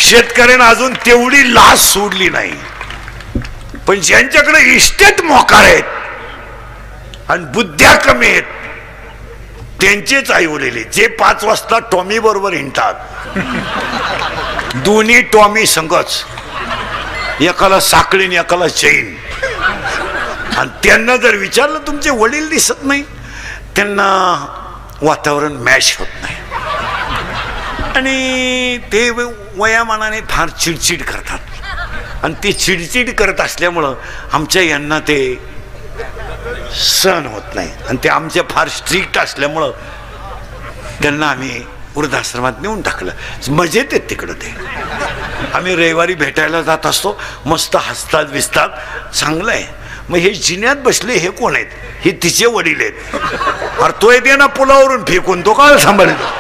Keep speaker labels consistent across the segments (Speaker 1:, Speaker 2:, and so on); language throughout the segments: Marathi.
Speaker 1: शेतकऱ्यांना अजून तेवढी लाच सोडली नाही, पण ज्यांच्याकडे इस्टेट मोकार आहेत आणि बुद्ध्या कमी आहेत त्यांचेच आई उरलेले, जे 5 वाजता टॉमी बरोबर हिंडतात, दोन्ही टॉमी संगच, एकाला साखळीन एकाला चैन. आणि त्यांना जर विचारलं तुमचे वडील दिसत नाही, त्यांना वातावरण मॅच होत नाही आणि ते वयामानाने फार चिडचिड करतात. आणि ते चिडचिड करत असल्यामुळं आमच्या यांना ते सहन होत नाही. आणि ते आमच्या फार स्ट्रिक्ट असल्यामुळं त्यांना आम्ही वृद्धाश्रमात नेऊन टाकलं. मजेत आहेत तिकडं ते. आम्ही रविवारी भेटायला जात असतो, मस्त हसतात बिसतात, चांगलं आहे. मग हे जिन्यात बसले हे कोण आहेत? हे तिचे वडील आहेत. अरे तो येते ना पुलावरून फेकून, तो काय सांभाळतो?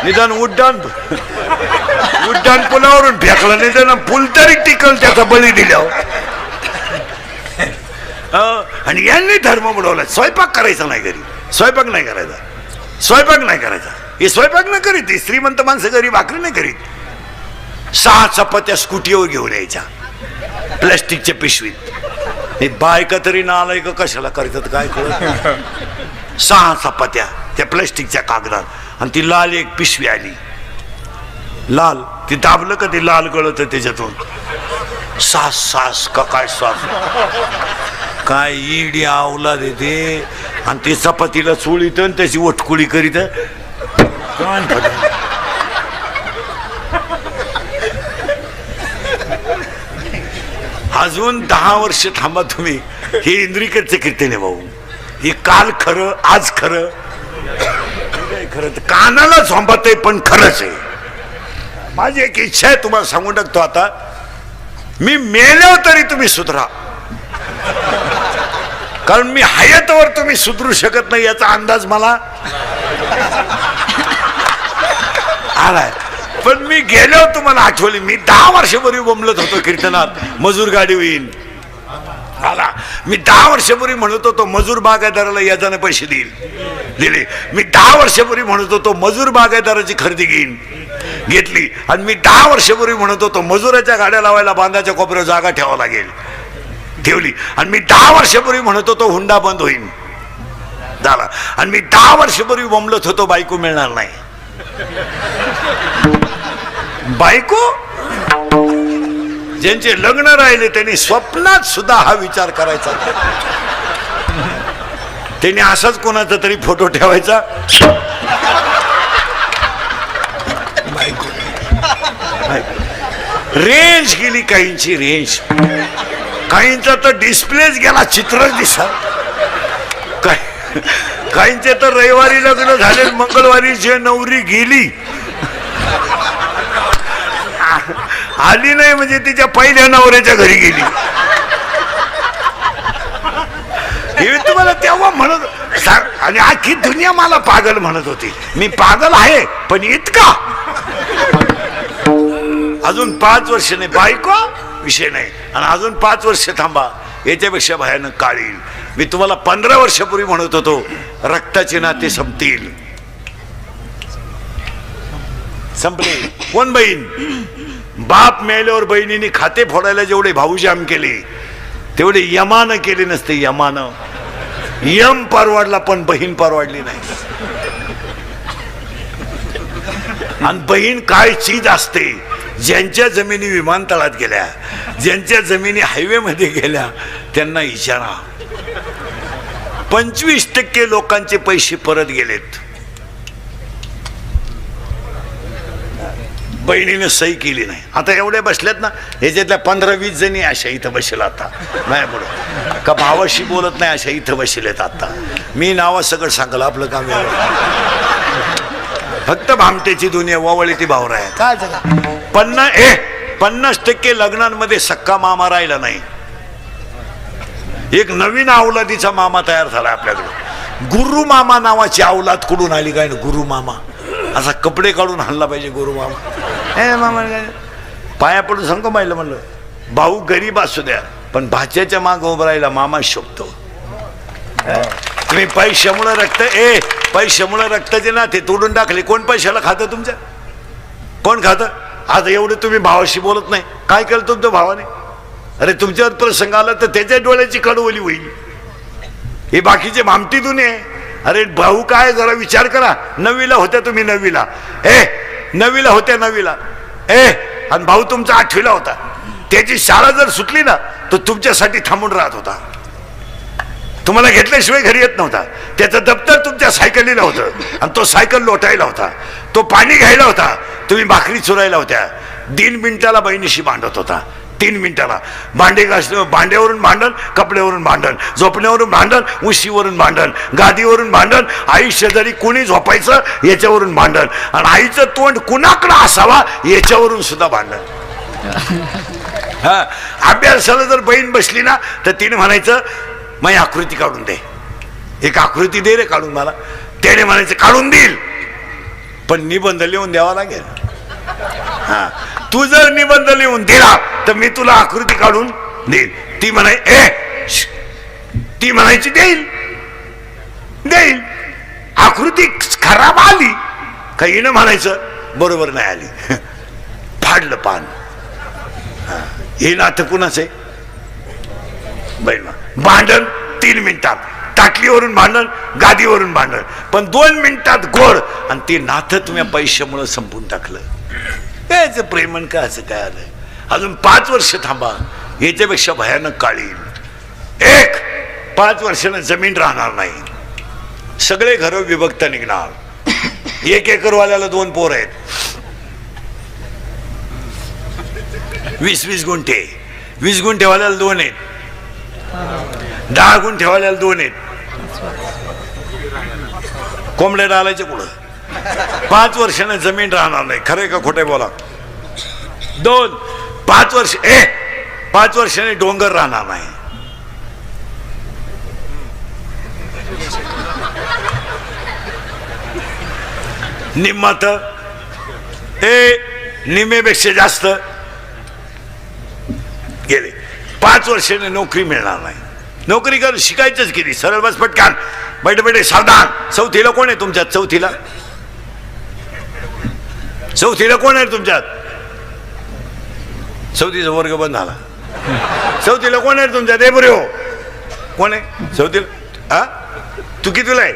Speaker 1: निदान उड्डाण पुलावरून फेकला, निदान पूल तरी टिकल त्याचा बळी दिल्यावर. आणि यांनी धर्म बुडवला. स्वयंपाक करायचा नाही घरी, स्वयंपाक नाही करायचा, स्वयंपाक नाही करायचा. हे स्वयंपाक नाही करीत, ही श्रीमंत माणसं घरी भाकरी नाही करीत. 6 चपात्या स्कूटीवर घेऊन यायच्या प्लॅस्टिकच्या पिशवीत. हे बायका तरी ना आलाय का कशाला करतात काय कळत. 6 चपात्या त्या प्लॅस्टिकच्या कागदात, आणि ती लाल एक पिशवी आली, लाल. ती दाबलं का ते लाल गळत त्याच्यातून. सास का काय सास, काय इडी आवला देते. आणि ती चपातीला चोळीत आणि त्याची वटकुळी करीत. अजून 10 वर्ष थांबा तुम्ही. हे इंद्रिकडचे कीर्तन आहे भाऊ. हे काल खरं, आज खरं, खरं कानाला झोंबत आहे पण खरंच आहे. माझी एक इच्छा आहे, तुम्हाला सांगून टाकतो आता, मी मेल्यावर तरी तुम्ही सुधरा. कारण मी हयातवर तुम्ही सुधरू शकत नाही याचा अंदाज मला आलाय. पण मी गेल्यावर तुम्हाला आठवली. मी 10 वर्षापूर्वी बोंबलत होतो कीर्तनात, मजूर गाडी होईल आला. मी 10 वर्षापूर्वी म्हणत होतो मजूर बागायतदाराला याजाने पैसे दिले. मी 10 वर्षापूर्वी म्हणत होतो मजूर बागायतदाराची खरेदी घेतली. आणि मी 10 वर्षापूर्वी म्हणत होतो मजुराच्या गाड्या लावायला बांधाच्या कोपऱ्यावर जागा ठेवावं लागेल, ठेवली. आणि मी 10 वर्षापूर्वी म्हणत होतो हुंडा बंद होईल, झाला. आणि मी 10 वर्षापूर्वी बोंबलत होतो बायको मिळणार नाही. बायको ज्यांचे लग्न राहिले त्यांनी स्वप्नात सुद्धा हा विचार करायचा. त्यांनी असाच कोणाचा तरी फोटो ठेवायचा. रेंज गेली काहींची, रेंज काहींचा तर डिस्प्लेच गेला, चित्रच दिसा. काहींचे तर रविवारी लग्न झाले, मंगळवारी जे नवरी गेली आली नाही म्हणजे तिच्या पहिल्या नवऱ्याच्या घरी गेली. हे तुम्हाला तेव्हा म्हणत. आणि आखी दुनिया मला पागल म्हणत होती. मी पागल आहे पण इतका. अजून 5 वर्ष नाही, बायको विषय नाही. आणि अजून 5 वर्ष थांबा, याच्यापेक्षा भयानक काळ येईल. मी तुम्हाला 15 वर्षापूर्वी म्हणत होतो रक्ताचे नाते संपतील, संपले. कोण बहीण? बाप मेल्यावर बहिणीने खाते फोडायला जेवढे भाऊजाम केले तेवढे यमानं केले नसते. यमानं यम परवाडला पण बहीण परवाडली नाही. आणि बहीण काय चीज असते. ज्यांच्या जमिनी विमानतळात गेल्या, ज्यांच्या जमिनी हायवे मध्ये गेल्या, त्यांना इशारा. 25% लोकांचे पैसे परत गेलेत. बहिणीने सही केली नाही. आता एवढ्या बसल्यात ना, ह्याच्यातल्या 15-20 जणी अशा इथं बसेल आता नाही पुढे का भावाशी बोलत नाही अशा इथं बसलेत. आता मी नावा सगळं सांगल, आपलं काम फक्त भामटेची दुनिया वावळी ती भावरा आहे. काय 50% लग्नांमध्ये सक्का मामा राहिला नाही. एक नवीन अवलादीचा मामा तयार झाला आपल्याकडे. गुरु मामा नावाची अवलाद कुठून आली काय? गुरु मामा असा कपडे काढून आणला पाहिजे गुरु मामा. मामा पाया पडून सांगतो पाहिलं, म्हणलं भाऊ गरीब असू द्या पण भाच्याच्या माग उभं राहिला मामा शोभतो. तुम्ही पैशामुळे पैशामुळे रक्ताचे नाते तोडून टाकले. कोण पैशाला खातं तुमच्या? कोण खातं? आता एवढं तुम्ही भावाशी बोलत नाही, काय केलं तुमच्या भावाने? अरे तुमच्यावर प्रसंग आला तर त्याच्या डोळ्याची कडवली होईल. हे बाकीचे भामटी दुने. अरे भाऊ काय, जरा विचार करा. 9वीला होत्या तुम्ही, 9वीला 9वीला होत्या, 9वीला आणि भाऊ तुमचा 8वीला होता. त्याची शाळा जर सुटली ना तो तुमच्यासाठी थांबून राहत होता. तुम्हाला घेतल्याशिवाय घरी येत नव्हता. त्याचं दप्तर तुमच्या सायकलीला होतं आणि तो सायकल लोटायला होता. तो पाणी घ्यायला होता, तुम्ही भाकरी चुरायला होत्या. 3 मिनिटाला बहिणीशी भांडत होता. 3 मिनिटाला भांडे घासलं, भांड्यावरून भांडण, कपड्यावरून भांडण, झोपण्यावरून भांडण, उशीवरून भांडण, गादीवरून भांडण, आई शेजारी कोणी झोपायचं याच्यावरून भांडण, आणि आईचं तोंड कुणाकडं असावा याच्यावरून सुद्धा भांडण. हा, अभ्यासाला जर बहीण बसली ना तर तिने म्हणायचं मग आकृती काढून दे, एक आकृती दे रे काढून मला. त्याने म्हणायचं काढून देईल पण निबंध लिहून द्यावा लागेल. हा, तू जर निबंध लिहून दिला तर मी तुला आकृती काढून देईल. ती म्हणायची देईल देईल. आकृती खराब आली का हिनं म्हणायचं बरोबर नाही आली, फाडलं पान. हे नातं कुणाचं आहे? बहिण भांडण 3 मिनिटात, ताटलीवरून भांडण, गादीवरून भांडण, पण 2 मिनिटात गोड. आणि ते नातं तुम्ही पैशामुळे संपून टाकलं. कायचं प्रेमन का असं काय आलंय? अजून 5 वर्ष थांबा, याच्यापेक्षा भयानक काळी. 5 वर्षानं जमीन राहणार नाही, सगळे घर विभक्त निघणार. 1 एकरवाल्याला 2 पोर आहेत, 20-20 गुंठे. 20 गुंठेवाल्याला 2 आहेत, 10 गुंठेवाल्याला 2 आहेत. कोंबड्या डालायचे पुढं. 5 वर्षानं जमीन राहणार नाही. खरंय का खोटे बोला? 5 वर्षाने डोंगर राहणार नाही. निम्मात निम्मेपेक्षा जास्त गेले. 5 वर्षाने नोकरी मिळणार नाही. नोकरी करून शिकायचंच किती? सरळ बस पटकान बैठे बैठे सावधान. 4थीला कोण आहे तुमच्यात? 4थीला कोण आहे तुमच्यात? 4थीचा वर्ग बंद झाला. 4थीला कोण आहे तुमच्यात? बरे हो, कोण आहे 4थीला? हा, तू कितीला आहे?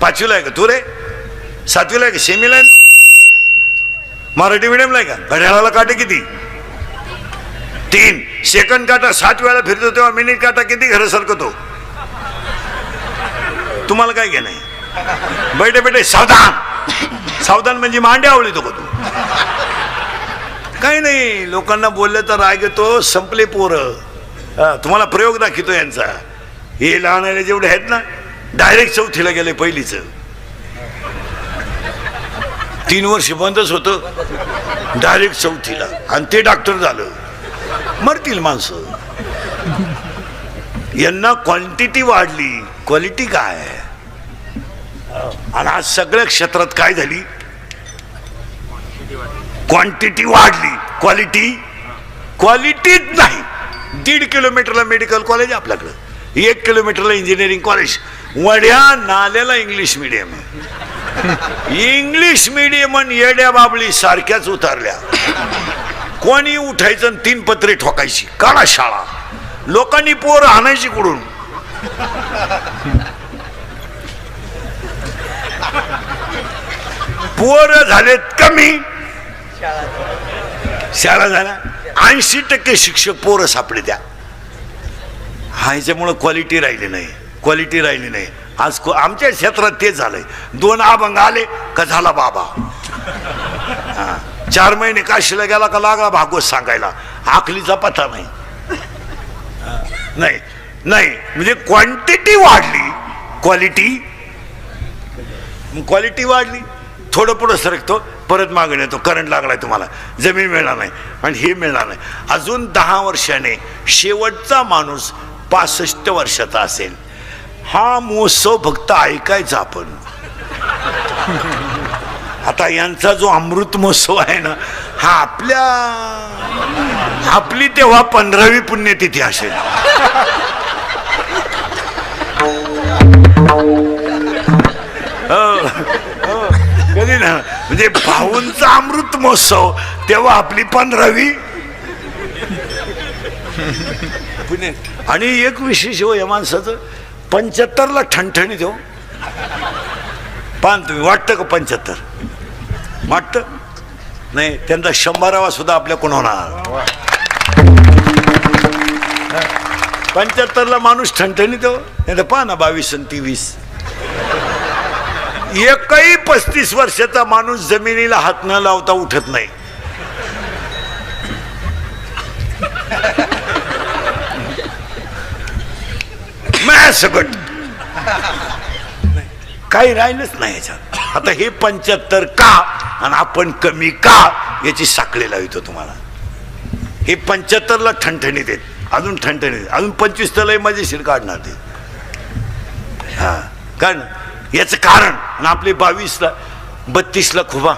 Speaker 1: 5वीला आहे का तू रे? 7वीला आहे का? सेमीला आहे? मराठी मिडियमला आहे का? घड्याळाला काटे किती? 3. सेकंड काटा 7 वेळा फिरतो तेव्हा मिनिट काटा किती घर सरकतो? तुम्हाला काय घे नाही? बैठे बैठे सावधान. सावधान म्हणजे मांड्या आवळीतो का तू? काही नाही, लोकांना बोललं तर राग येतो. संपले पोरं. तुम्हाला प्रयोग दाखवतो यांचा. हे लहान जेवढे आहेत ना डायरेक्ट 4थीला गेले. पहिलीच 3 वर्ष बंदच होतं, डायरेक्ट 4थीला. आणि ते डॉक्टर झालं. मरतील माणसं. यांना क्वांटिटी वाढली, क्वालिटी काय? आणि आज सगळ्या क्षेत्रात काय झाली? क्वांटिटी वाढली, क्वालिटीच नाही. 1.5 किलोमीटरला मेडिकल कॉलेज आपल्याकडं, 1 किलोमीटरला इंजिनिअरिंग कॉलेज. वड्या नाल्याला इंग्लिश मीडियम. इंग्लिश मीडियम आणि येड्या बाबळी सारख्याच उतरल्या. कोणी उठायचं 3 पत्रे ठोकायची. काढा शाळा. लोकांनी पोर आणायची कुठून? पोर झालेत कमी, शाळा झाल्या. 80% शिक्षक पोरं सापडे त्या. ह्याच्यामुळं क्वालिटी राहिली नाही. आज आमच्या क्षेत्रात तेच झालंय. 2 अभंग आले का झाला बाबा. 4 महिने काशीला गेला का लागला भागवत सांगायला. आखलीचा पत्ता नाही. म्हणजे क्वांटिटी वाढली, क्वालिटी वाढली. थोडं पुढं सरकतो, परत मागून येतो. करंट लागलाय तुम्हाला, जमीन मिळणार नाही आणि हे मिळणार नाही. अजून 10 वर्षाने शेवटचा माणूस 65 वर्षाचा असेल. हा महोत्सव फक्त ऐकायचा आपण. आता यांचा जो अमृत महोत्सव आहे ना, हा आपली तेव्हा 15वी पुण्यतिथी असेल. कधी ना म्हणजे भाऊंचा अमृत महोत्सव तेव्हा आपली 15वी. आणि एक विशेष हो या माणसाचं, 75ला ठणठणीत हो. पान तुम्ही वाटतं का 75 वाटतं नाही, त्यांचा 100वा सुद्धा आपल्याकडून होणार. 75ला माणूस ठणठणीत हो. नाही तर पहा ना 22 आणि 23. एकही 35 वर्षाचा माणूस जमिनीला हात न लावता उठत नाही. सगट काही राहिलंच नाही याच्यात. आता हे 75 का आणि आपण कमी का याची साखळी लावितो तुम्हाला. हे 75ला ठणठणीत आहेत, अजून ठणठणीत, अजून 25 तर लय मजेशीर काढणार ते. हा कारण याचं कारण. आणि आपले 22ला 32ला खुबा,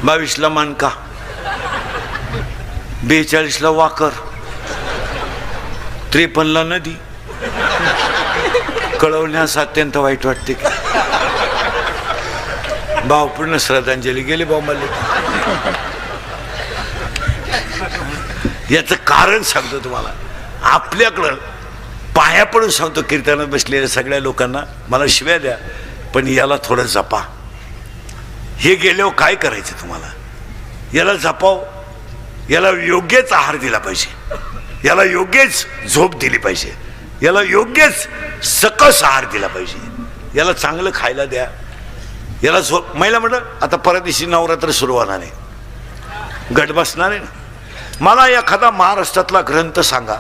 Speaker 1: 22ला मानका, 42ला वाकर, 53ला नदी. कळवण्यास अत्यंत वाईट वाटते की भावपूर्ण श्रद्धांजली गेली भाऊ मला. याचं कारण सांगतो तुम्हाला. आपल्याकडं पाया पडून सांगतो कीर्तनात बसलेल्या सगळ्या लोकांना, मला शिव्या द्या पण याला थोडं जपा. हे गेल्यावर काय करायचं तुम्हाला, याला जपाव. याला योग्यच आहार दिला पाहिजे, याला योग्यच झोप दिली पाहिजे, याला योग्यच सकस आहार दिला पाहिजे, याला चांगलं खायला द्या, याला झोप. महिला म्हटलं आता परदेशी नवरात्र सुरू होणार आहे, गट बसणार आहे ना. मला एखादा महाराष्ट्रातला ग्रंथ सांगा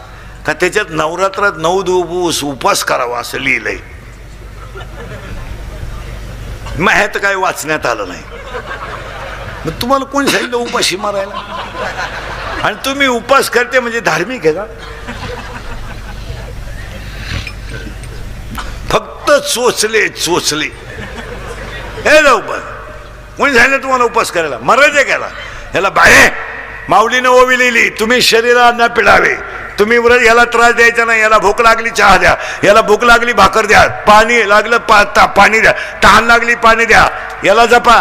Speaker 1: का त्याच्यात नवरात्रात 9 दिवस उपवास करावा असं लिहिलंय. माहित काय वाचण्यात आलं नाही. मग तुम्हाला कोणी सांगितलं उपाशी मारायला? आणि तुम्ही उपास करते म्हणजे धार्मिक आहे का? फक्त चोचले हे जाऊ पण कोणी सांगितलं तुम्हाला उपास करायला? मरायचं घ्यायला याला बाहे माऊलीनं ओवी लिहिली, तुम्ही शरीराला न पिळावे, तुम्ही व्रत, याला त्रास द्यायचा नाही, याला भूक लागली चहा द्या, याला भूक लागली भाकर द्या, पाणी लागलं पाणी द्या, तहान लागली पाणी द्या, याला जपा.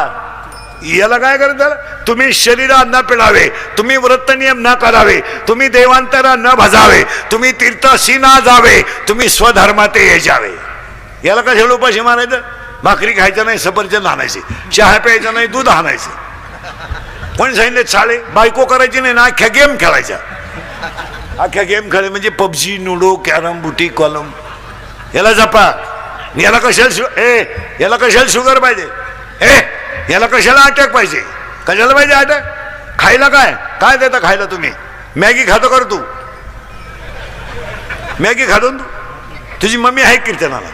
Speaker 1: याला काय करायचं? तुम्ही शरीरा न पिळावे, तुम्ही व्रत नियम न करावे, तुम्ही देवांतरा न भजावे, तुम्ही तीर्थाशी न जावे, तुम्ही स्वधर्मात यावे. याला कशाला उपाशी मारायचं? भाकरी खायचं नाही, सफरचंद आणायचे, चहा प्यायचा नाही, दूध आणायचं. कोणी सांगितलं चाळे? बायको करायची नाही ना, अख्ख्या गेम खेळायच्या. अख्ख्या गेम खेळ म्हणजे पबजी, लुडो, कॅरम, बुटी, कॉलम. याला जपा. याला कशाला शुगर पाहिजे? याला कशाला अटॅक पाहिजे? कशाला पाहिजे अटॅक? खायला काय काय देता खायला? तुम्ही मॅगी खातो कर? तू मॅगी खातो? तुझी मम्मी आहे कीर्तनाला?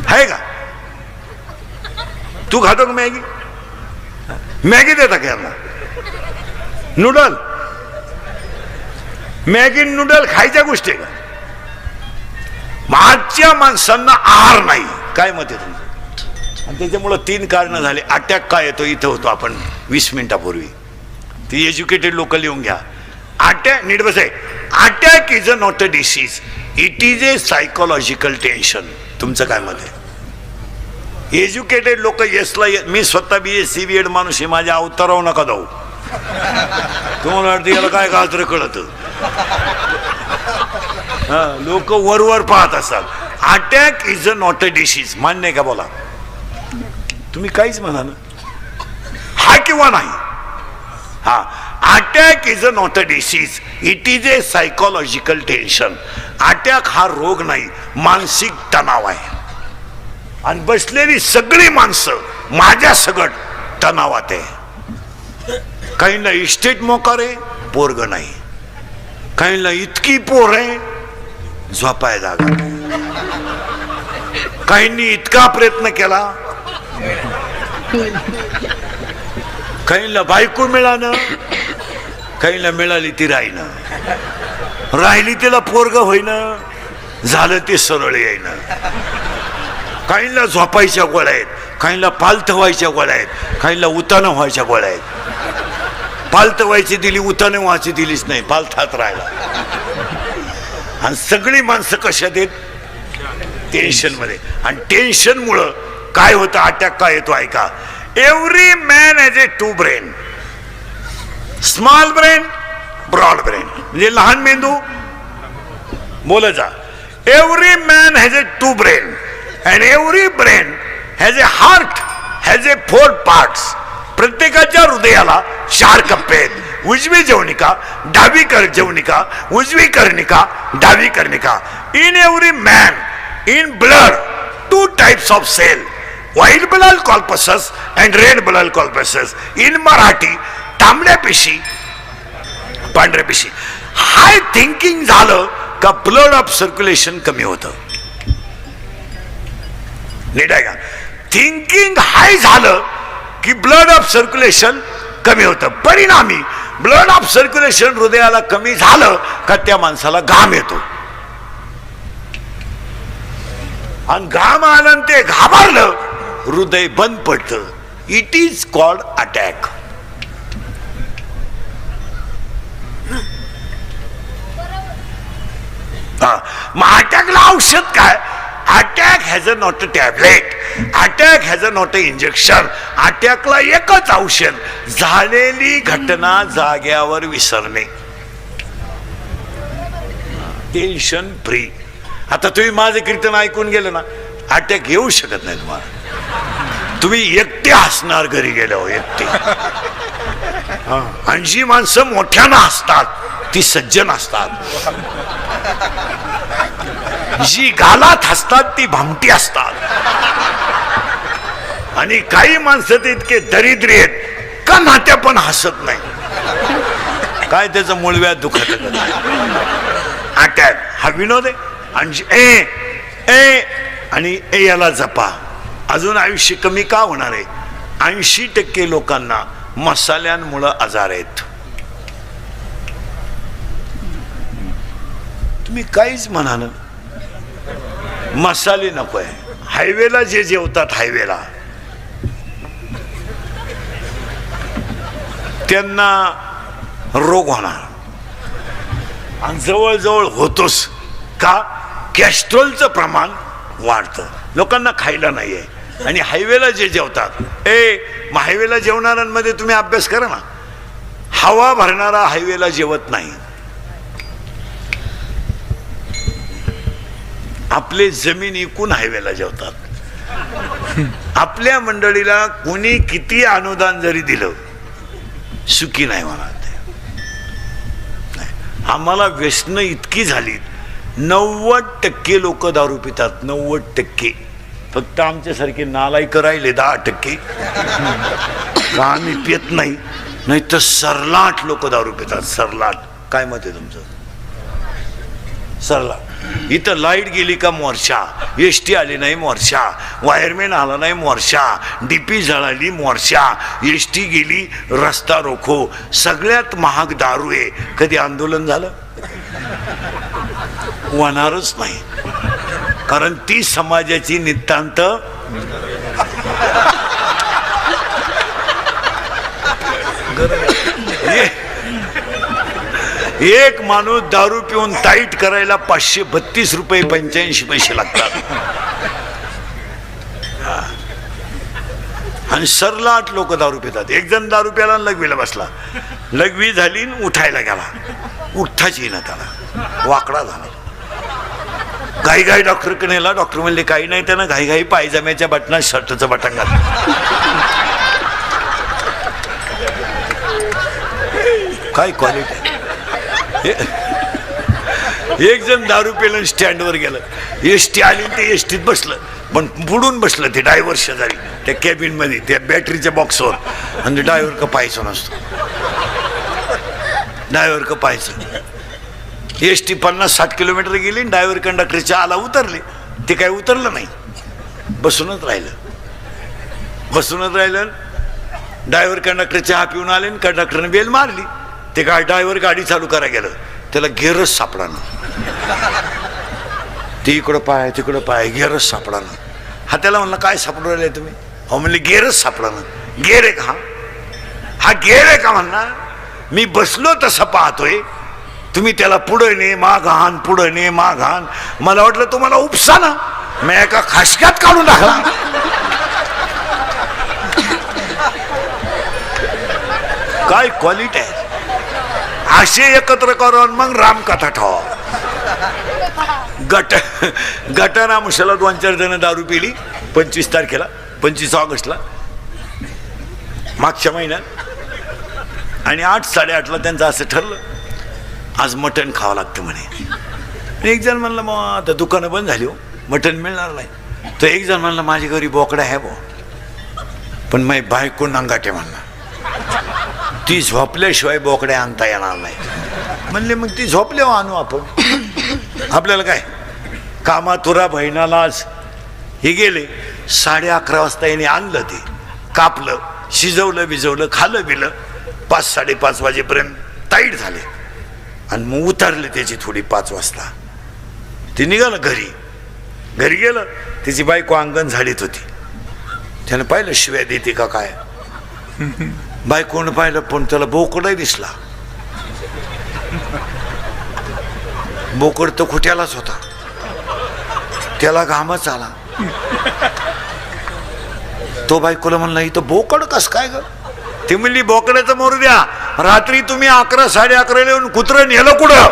Speaker 1: आहे का? तू खातो का मॅगी? मॅगी देता का यांना? नूडल, मॅगी नूडल खायच्या गोष्टी आहे का? आजच्या माणसांना आहार नाही. काय मत आहे तुमचं? आणि त्याच्यामुळं 3 कारणं झाले. अटॅक काय येतो इथं होतो आपण 20 मिनिटापूर्वी. ती एज्युकेटेड लोक लिहून घ्या. अटॅक नीट बस आहे. Attack is a not a disease, it is a psychological tension. तुमचं काय मत आहे? एज्युकेटेड लोक येसला, मी स्वतः BSc BEd माणूस आहे, माझ्या अवतारावर नका जाऊ. तुम्हाला वाटतं याला काय गाजर कळत? लोक वरवर पाहत असतात. Attack is a not a disease. मान्य आहे का? बोला तुम्ही. काहीच म्हणा ना, हा किंवा नाही. हा, attack is a not a disease, it is a psychological tension. Attack हा रोग नाही, मानसिक तणाव आहे. आणि बसलेली सगळी माणसं माझ्या सगट तणावात आहे. काहींना इस्टेट मोकार आहे, पोरग नाही. काहींना इतकी पोर आहे, झोपाय जागा नाही. काहींनी इतका प्रयत्न केला, काहींना बायको मिळालं, काहींना मिळाली ती राहीना, राहिली तिला पोरग होईना, झालं ते सरळ येईना. काहींना झोपायच्या गोळ्या आहेत, काहींना पालथ व्हायच्या गोळ्या आहेत, काहींना उतानं व्हायच्या गोळ्या आहेत. पालथ व्हायची दिली, उतानं व्हायची दिलीच नाही, पालथात राहिला. आणि सगळी माणसं कशात आहेत? टेन्शन मध्ये. आणि टेन्शनमुळं काय होतं, अटॅक काय येतो ऐका. Every man has a two brain, small brain, broad brain, म्हणजे लहान मेंदू. बोल जा. Every man has a two brain and every brain has a heart has a 4 parts. प्रत्येकाच्या हृदयाला 4 कप्पे आहेत. उजवी जवनिका, डावी जवनिका, उजवी कर्णिका, डावी कर्णिका. In every man, in blood 2 types of cell, white blood corpuscles and red blood corpuscles. In Marathi तांबड्या पेशी, पांढऱ्या पेशी. हाय थिंकिंग झालं का ब्लड ऑफ सर्क्युलेशन कमी होतं. नीट आहे का. थिंकिंग हाय झालं की ब्लड ऑफ सर्क्युलेशन कमी होतं. परिणामी ब्लड ऑफ सर्क्युलेशन हृदयाला कमी झालं का त्या माणसाला घाम येतो, आणि घाम आलं ते घाबरलं, हृदय बंद पडतं. It is called attack. मग अटॅकला औषध काय. Attack has a not a tablet, attack has a not a injection. अटॅकला एकच औषध, झालेली घटना जाग्यावर विसरणे, टेन्शन फ्री. आता तुम्ही माझं कीर्तन ऐकून गेलं ना, अटॅक येऊ शकत नाही तुम्हाला. तुम्ही एकटे हसणार घरी गेल्यावर, एकटे. आणि जी माणसं मोठ्यानं हसतात ती सज्जन असतात, जी गालात हसतात ती भामटी असतात. आणि काही माणसं ते इतके दरिद्री आहेत का नात्या पण हसत नाही. काय त्याचं मूळव्याध दुखत. अटॅक हा विनोद आहे. आणि ए याला जपा. अजून आयुष्य कमी का होणार आहे. 80% लोकांना मसाल्यांमुळे आजार आहेत. तुम्ही काहीच म्हणा ना, मसाले नको आहे. हायवेला जे जेवतात, हायवेला त्यांना रोग होणार, आणि जवळजवळ होतोच का. कॅस्ट्रोलचं प्रमाण वाढतं, लोकांना खायला नाही आहे. आणि हायवेला जे जेवतात, मग हायवेला जेवणाऱ्यांमध्ये तुम्ही अभ्यास करा ना. हवा भरणारा हायवेला जेवत नाही. आपले जमीन इकून हायवेला जेवतात. आपल्या मंडळीला कोणी किती अनुदान जरी दिलं, सुखी नाही म्हणा. आम्हाला व्यसनं इतकी झाली. 90% लोक दारू पितात, 90%. फक्त आमच्यासारखे नालायक राहिले 10%. का आम्ही पित नाही, नाही तर सरलाट लोक दारू पितात. सरलाट. काय मत आहे तुमचं. सरलाट. इथं लाईट गेली का मोर्चा, एसटी आली नाही मोर्चा, वायरमॅन आला नाही मोर्चा, डीपी जळाली मोर्चा, एसटी गेली रस्ता रोखो. सगळ्यात महाग दारू आहे. कधी आंदोलन झालं. होणारच नाही, कारण ती समाजाची नितांत एक माणूस दारू पिऊन टाईट करायला 532 रुपये 85 पैसे लागतात. आणि सरलाट लोक दारू पितात. एक जण दारू प्याला लघवीला बसला, लघवी झाली उठायला गेला, उठताच येईना त्याला, वाकडा झाला. घाई घाई डॉक्टरकडे नेला. डॉक्टर म्हणले काही नाही, त्यानं घाई घाई पायजाम्याच्या बटनात शर्टचं बटन घातलं. काय क्वालिटी. एक जण दारू पेलं स्टँडवर गेलं, एसटी आली ते एसटीत बसलं, पण बुडून बसलं ते ड्रायव्हर शेजारी त्या कॅबिन मध्ये, त्या बॅटरीच्या बॉक्सवर. आणि ड्रायव्हर का पाहायचं नसतो, ड्रायव्हर का पाहायचं. एसटी 50-60 किलोमीटर गेली, ड्रायव्हर कंडक्टरच्या आला उतरले. ते काय उतरलं नाही, बसूनच राहिलं. ड्रायव्हर कंडक्टर चहा पिऊन आले, कंडक्टरने बेल मारली. ते काय ड्रायव्हर गाडी चालू करायला गेलं, त्याला गेअरच सापडाना. ते इकडं पाय तिकडं पाय, गेअरच सापडाना. हा त्याला म्हणलं काय सापडून राहिले तुम्ही. हो म्हणले गेअरच सापडाना. गेअर आहे का हा गेअर आहे का म्हणणार. मी बसलो तसं पाहतोय, तुम्ही त्याला पुढे ने माग आण, पुढे ने माग आण. मला वाटलं तुम्हाला उपसा ना, मी एका खासक्यात काढून टाकला. काय क्वालिटी आहे. असे एकत्र करून मग रामकथा ठेवा. गटारामुशाला 2-4 जण दारू पिली 25 तारखेला, 25 ऑगस्टला मागच्या महिन्यात. आणि 8-8:30ला त्यांचं असं ठरलं आज मटण खावं लागतं म्हणे. एक जण म्हणलं मग आता दुकानं बंद झाली हो, मटण मिळणार नाही. तर एक जण म्हणलं माझ्या घरी बोकडा आहे भाऊ, पण माझी बायको नांगाटे म्हणला ती झोपल्याशिवाय बोकड्या आणता येणार नाही. म्हणले मग ती झोपल्यावर आणू आपण, आपल्याला काय कामातुरा बहिणाला. आज हे गेले 11:30 वाजता याने आणलं, ते कापलं, शिजवलं बिजवलं, खाल्लं बिलं. 5-5:30 वाजेपर्यंत टाईट झाले आणि मग उतरले त्याची थोडी 5 वाजता. ते निघालं घरी. घरी गेलं, त्याची बायको अंगण झाडीत होती. त्यानं पाहिलं शिव्या देते का काय. बायकोनं पाहिलं पण त्याला बोकडही दिसला. बोकड तर खुट्यालाच होता, त्याला घामच आला. तो बायकोला म्हणला इथं बोकड कस काय ग. ती म्हणली बोकड्याचं मोरू द्या, रात्री तुम्ही 11-11:30 येऊन कुत्रं नेलं कुठं.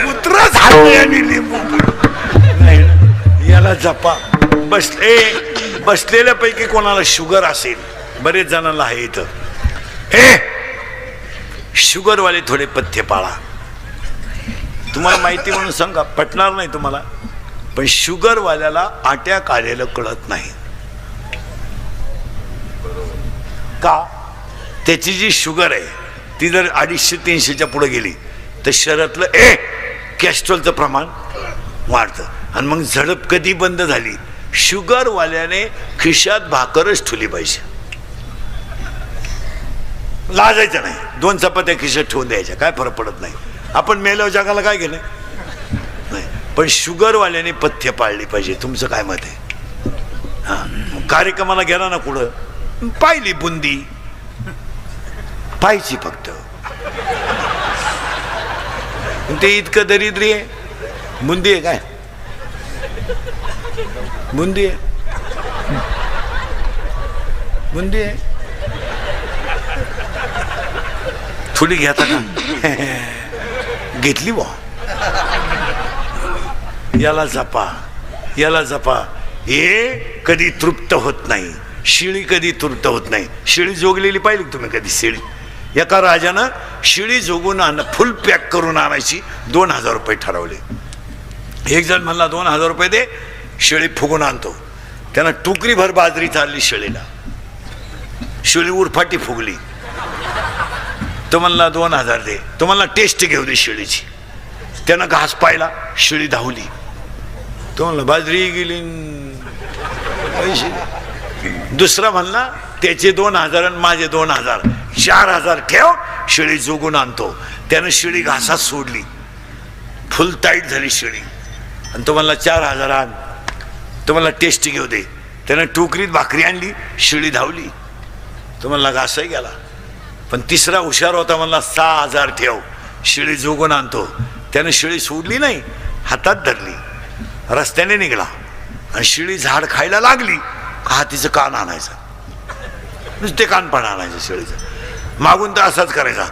Speaker 1: कुत्रा याला जपा. बसलेल्यापैकी कोणाला शुगर असेल, बरेच जणांना आहे इथं, हे शुगरवाले थोडे पथ्य पाळा. तुम्हाला माहिती म्हणून सांगा, पटणार नाही तुम्हाला, पण शुगरवाल्याला अटॅक आलेलं कळत नाही का. त्याची जी शुगर आहे ती जर 250-300च्या पुढे गेली तर शरीरातलं कॅस्ट्रॉलचं प्रमाण वाढतं. आणि मग झडप कधी बंद झाली, शुगरवाल्याने खिशात भाकरच ठेवली पाहिजे. लाजायचं नाही, 2 चपात्या खिशात ठेवून द्यायच्या, काय फरक पडत नाही. आपण मेल्यावर जगाला काय गेलं नाही. पण शुगरवाल्याने पथ्य पाळली पाहिजे. तुमचं काय मत आहे. हा, कार्यक्रमाला गेला ना कुठं, पाहिली बुंदी पाहिजे फक्त. ते इतकं दरिद्री आहे. बुंदी आहे काय, बुंदी आहे, बुंदी आहे. थोडी घ्याता का घेतली बा. याला जपा, याला जपा. हे कधी तृप्त होत नाही. शिळी कधी तृप्त होत नाही. शिळी जोगलेली पाहिली तुम्ही कधी शिळी. एका राजानं शिळी जोगून फुल पॅक करून आणायची 2,000 रुपये ठरवले. एक जण म्हणला 2,000 रुपये दे, शिळी फुगून आणतो. त्यानं टुकरीभर बाजरी चालली शिळीला, शिळी उरफाटी फुगली. तो म्हणला 2,000 दे. तो म्हणला टेस्ट घेऊ दे शिळीची. त्यानं घास पाहिला, शिळी धावली. तो म्हणला बाजरी गेली पैसे. दुसरा म्हणला त्याचे 2,000 आणि माझे 2,000, 4,000 ठेव, शिळी जोगून आणतो. त्यानं शिळी घासात सोडली, फुल टाईट झाली शिळी. आणि तो म्हणला 4,000 आण. तो म्हणला टेस्ट घेऊ दे. त्यानं टोकरीत भाकरी आणली, शिळी धावली. तो म्हणला घासही गेला. पण तिसरा हुशार होता, म्हणला 6,000 ठेव, शिळी जोगून आणतो. त्यानं शिळी सोडली नाही, हातात धरली, रस्त्याने निघाला. आणि शिळी झाड खायला लागली का तिचं कान आणायचं, नुसते कानपण आणायचं शिळीचं. मागून तर असाच करायचा.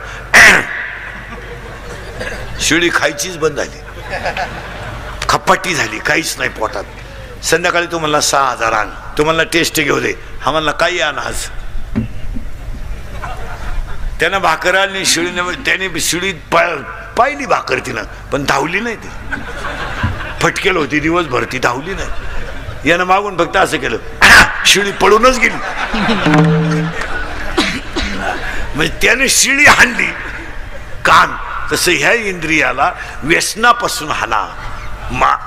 Speaker 1: शिळी खायचीच बंद झाली, खपाटी झाली, काहीच नाही पोटात. संध्याकाळी तो म्हणला 6,000 आण. तो म्हणला टेस्ट घेऊ दे. हा म्हणला काही आण आज. त्यानं भाकर आणली शिळीने. त्याने शिळी पाहिली भाकर तिनं, पण धावली नाही. ती फटकेल होती दिवसभर, ती धावली नाही. यानं मागून फक्त असं केलं, शिळी पळूनच गेली. म्हणजे त्याने शिळी हाणली कान. तसं ह्या इंद्रियाला व्यसनापासून हाना,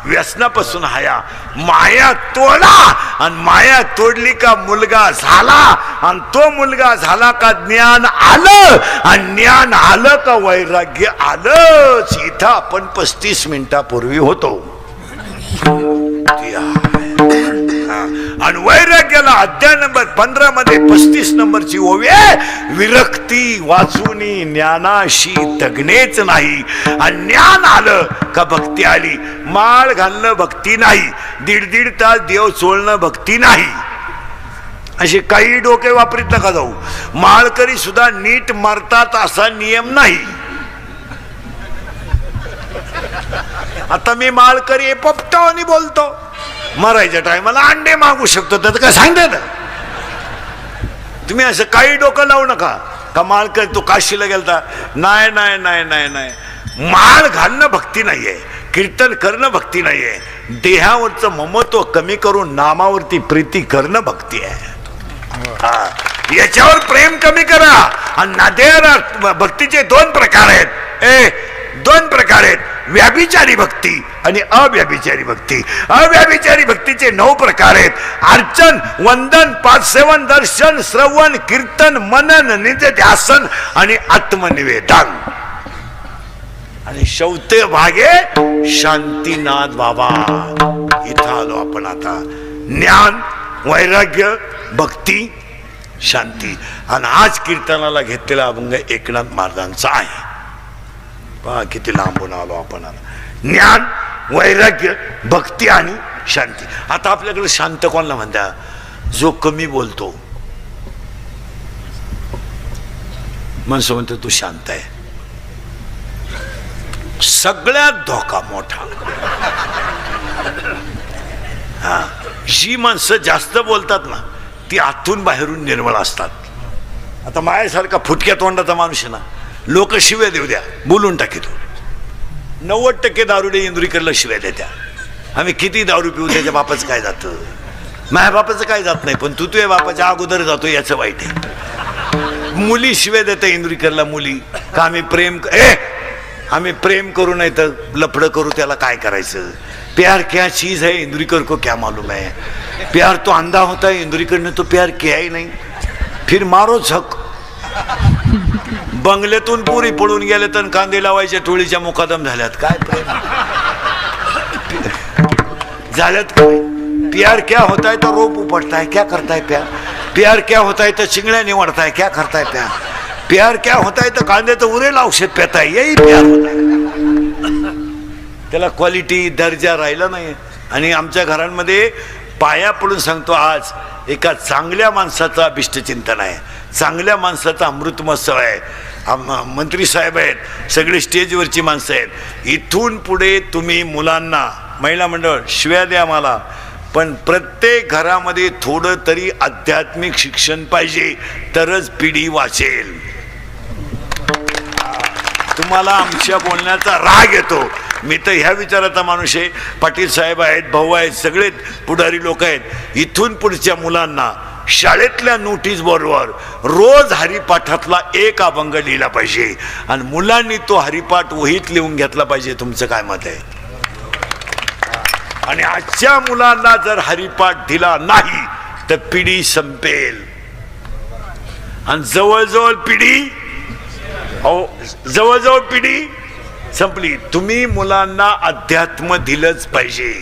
Speaker 1: व्यसनापासून हाया, माया तोडा. आणि माया तोडली का मुलगा झाला. आणि तो मुलगा झाला का ज्ञान आलं. आणि ज्ञान आलं का वैराग्य आलंच. इथं आपण 35 मिनिटापूर्वी होतो. आणि वैराग्याला अध्याय नंबर 15 मध्ये 35 नंबरची ओवी आहे, विरक्ती वाचूनी ज्ञानाशी तगणेच नाही. आणि ज्ञान आलं का भक्ती आली. माळ घालणं भक्ती नाही, दीड तास देव चोळणं भक्ती नाही. असे काही डोके वापरीत नका जाऊ. माळकरी सुद्धा नीट मरतात असा नियम नाही. आता मी माळकरी पोपटावानी बोलतो, मरायच्या टायमाला अंडे मागू शकतो, त्याचं काय सांगतात. तुम्ही असं काही डोकं लावू नका का माळकरी तो काशीला गेलता. नाही नाही नाही नाही नाही, माळ घालणं भक्ती नाहीये, कीर्तन करणं भक्ती नाहीये. देहावरचं ममत्व कमी करून नामावरती प्रीती करणं भक्ती आहे. याच्यावर प्रेम कमी करा. आणि नाद्या भक्तीचे दोन प्रकार आहेत. दोन प्रकार आहेत, व्याभिचारी भक्ती आणि अव्याभिचारी भक्ती. अव्याभिचारी भक्तीचे 9 प्रकार आहेत. अर्चन, वंदन, पादसेवन, दर्शन, श्रवण, कीर्तन, मनन, निधिध्यासन आणि आत्मनिवेदन. आणि शेवटे भागे शांतीनाथ बाबा. इथं आलो आपण आता. ज्ञान, वैराग्य, भक्ती, शांती. आणि आज कीर्तनाला घेतलेला अभंग एकनाथ महाराजांचा आहे. पहा किती लांबून आलो आपण. ज्ञान, वैराग्य, भक्ती आणि शांती. आता आपल्याकडे शांत कोणाला म्हणता? जो कमी बोलतो. माणसं म्हणतो तू शांत आहे. सगळ्यात धोका मोठा. हा, जी माणसं जास्त बोलतात ना ती आतून बाहेरून निर्मळ असतात. आता माझ्यासारखा फुटक्या तोंडाचा माणूस आहे ना, लोक शिव्या देऊ द्या, बोलून टाकीतो. 90% दारुडे इंदुरीकरला शिव्या देत्या. आम्ही किती दारू पिऊ, त्याच्या बापाचं काय जातं? माझ्या बापाचं काय जात नाही, पण तू तुझ्या बापाच्या अगोदर जातो याचं वाईट आहे. मुली शिव्या देत्या इंदुरीकरला, मुली का आम्ही प्रेम करू नाही तर लफडं करू, त्याला काय करायचं? प्यार क्या चीज है इंदुरीकर को क्या मालूम है. प्यार तो अंधा होता है, इंदुरीकर ने तो प्यार किया ही नहीं. फिर मारो झक. बंगल्यातून पुरी पडून गेले तर कांदे लावायच्या टोळीच्या मुकादम झाल्यात. काय प्रेम झाल्यात काय? प्यार क्या होता है तो रोप उपटता है, क्या करता है प्यार? प्यार क्या होता है तो चिंगड्या निवडता है, क्या करता है प्यार? प्यार क्या होता है तो कांदे तो उरेल औषध पेता है, यही प्यार होता है. त्याला क्वालिटी, दर्जा राहिला नाही. आणि आमच्या घरांमध्ये पाया पडून सांगतो, आज एका चांगल्या माणसाचा अभिष्टचिंतन आहे, चांगल्या माणसाचा अमृत महोत्सव आहे. मंत्री साहेब आहेत, सगळे स्टेजवरची माणसं आहेत. इथून पुढे तुम्ही मुलांना, महिला मंडळ शिव्या द्या मला, पण प्रत्येक घरामध्ये थोडं तरी आध्यात्मिक शिक्षण पाहिजे, तरच पिढी वाचेल. तुम्हाला आमच्या बोलण्याचा राग येतो. मी तर ह्या विचाराचा माणूस आहे. पाटील साहेब आहेत, भाऊ आहेत, सगळे पुढारी लोक आहेत. इथून पुढच्या मुलांना शाळेतल्या नोटीस बरोबर रोज हरिपाठातला एक अभंग लिहिला पाहिजे आणि मुलांनी तो हरिपाठ वहीत लिहून घेतला पाहिजे. तुमचं काय मत आहे? आणि आजच्या मुलांना जर हरिपाठ दिला नाही तर पिढी संपेल. आणि जवळजवळ पिढी संपली. तुम्ही मुलांना अध्यात्म दिलंच पाहिजे.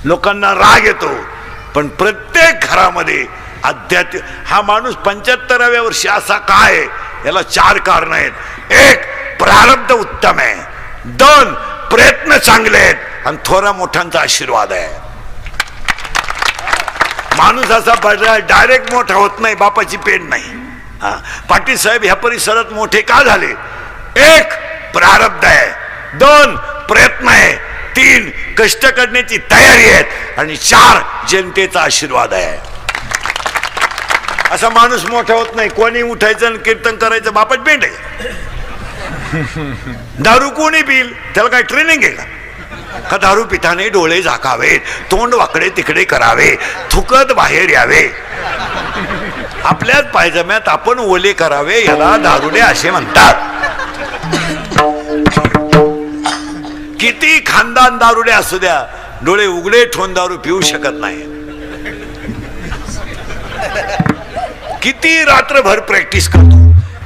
Speaker 1: लोकांना राग येतो, पण प्रत्येक घरामध्ये अध्यात्म. हा माणूस 75व्या वर्षी असा काय? याला 4 कारण आहेत. 1, प्रारब्ध उत्तम आहे. 2, प्रयत्न चांगले आहेत आणि थोरा मोठ्यांचा आशीर्वाद आहे. माणूस असा डायरेक्ट मोठा होत नाही, बापाची पेंड नाही. पाटील साहेब ह्या परिसरात मोठे का झाले? 1, प्रारब्ध आहे. 2, प्रयत्न आहे. 3, कष्ट करण्याची तयारी आहे. आणि 4, जनतेचा आशीर्वाद आहे. असा माणूस मोठा होत नाही. कोणी उठायचं आणि कीर्तन करायचं, बापात पेंड आहे. दारू कोणी पिल, त्याला काय ट्रेनिंग आहे का? दारू पिताने डोळे झाकावेत, तोंड वाकडे तिकडे करावे, थुकत बाहेर यावे, आपल्याच पायजम्यात आपण ओले करावे, याला दारुडे असे म्हणतात. किती खानदान दारुडे असू द्या, डोळे उघडे ठेवून दारू पिऊ शकत नाही. किती रात्रभर प्रॅक्टिस करतो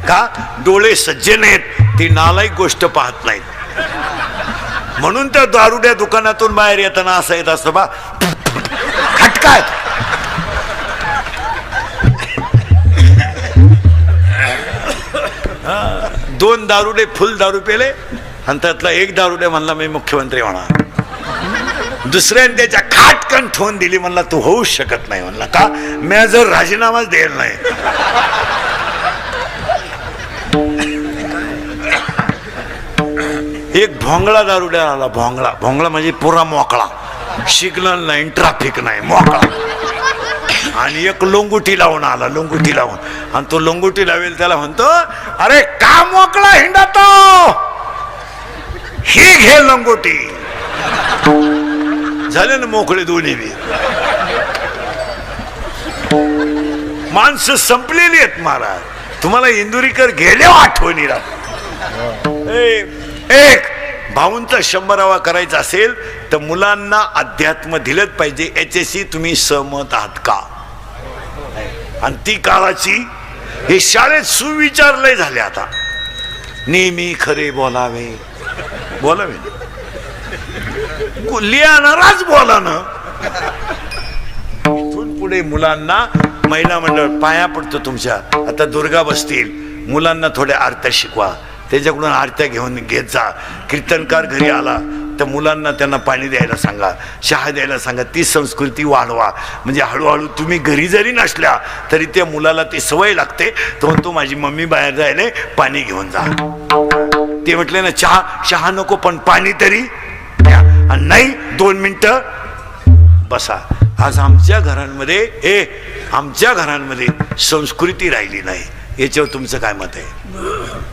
Speaker 1: का? डोळे सज्जन आहेत, ती नालायक गोष्ट पाहत नाहीत. म्हणून त्या दारुड्या दुकानातून बाहेर येताना असं येत असतं, बा खटकाय 2 दारुडे फुल दारू पेले आणि त्यातला एक दारुडे म्हणला मी मुख्यमंत्री होणार. दुसऱ्याने त्याच्या खाटकन ठेवून दिली, म्हणला तू होऊच शकत नाही. म्हणला का? मी जर राजीनामाच देईल नाही. एक भोंगळा दारुड्या आला. भोंगळा भोंगळा म्हणजे पुरा मोकळा, सिग्नल नाही, ट्रॅफिक नाही, मोकळा. आणि एक लोंगुटी लावून आला, लोंगुटी लावून. आणि तो लोंगुटी लावेल त्याला म्हणतो, अरे का मोकळा हिंडा तो, ही घे लोंगुटी. झाले ना मोकळे दोन्ही बी. माणसं संपलेली आहेत महाराज. तुम्हाला इंदुरीकर गेले आठवणी राहत. एक भाऊंचा 100वा करायचा असेल तर मुलांना अध्यात्म दिलंच पाहिजे. याच्याशी तुम्ही सहमत आहात का? आणि ती काळाची हे शाळेत सुविचारलंय झाले. आता नेहमी खरे बोलावे, बोलावे लिहाणाराच बोला ना. इथून पुढे मुलांना महिला मंडळ पाया पडतो तुमच्या. आता दुर्गा बसतील, मुलांना थोड्या आरत्या शिकवा, त्याच्याकडून आरत्या घेत जा. कीर्तनकार घरी आला तर मुलांना त्यांना पाणी द्यायला सांगा, चहा द्यायला सांगा. ती संस्कृती वाढवा. म्हणजे हळूहळू तुम्ही घरी जरी नसल्या तरी त्या मुलाला ती सवय लागते. तो म्हणतो माझी मम्मी बाहेर जायला, पाणी घेऊन जा. ते म्हटले ना चहा नको पण पाणी तरी द्या. आणि नाही 2 मिनिटं बसा. आज आमच्या घरांमध्ये संस्कृती राहिली नाही. याच्यावर तुमचं काय मत आहे?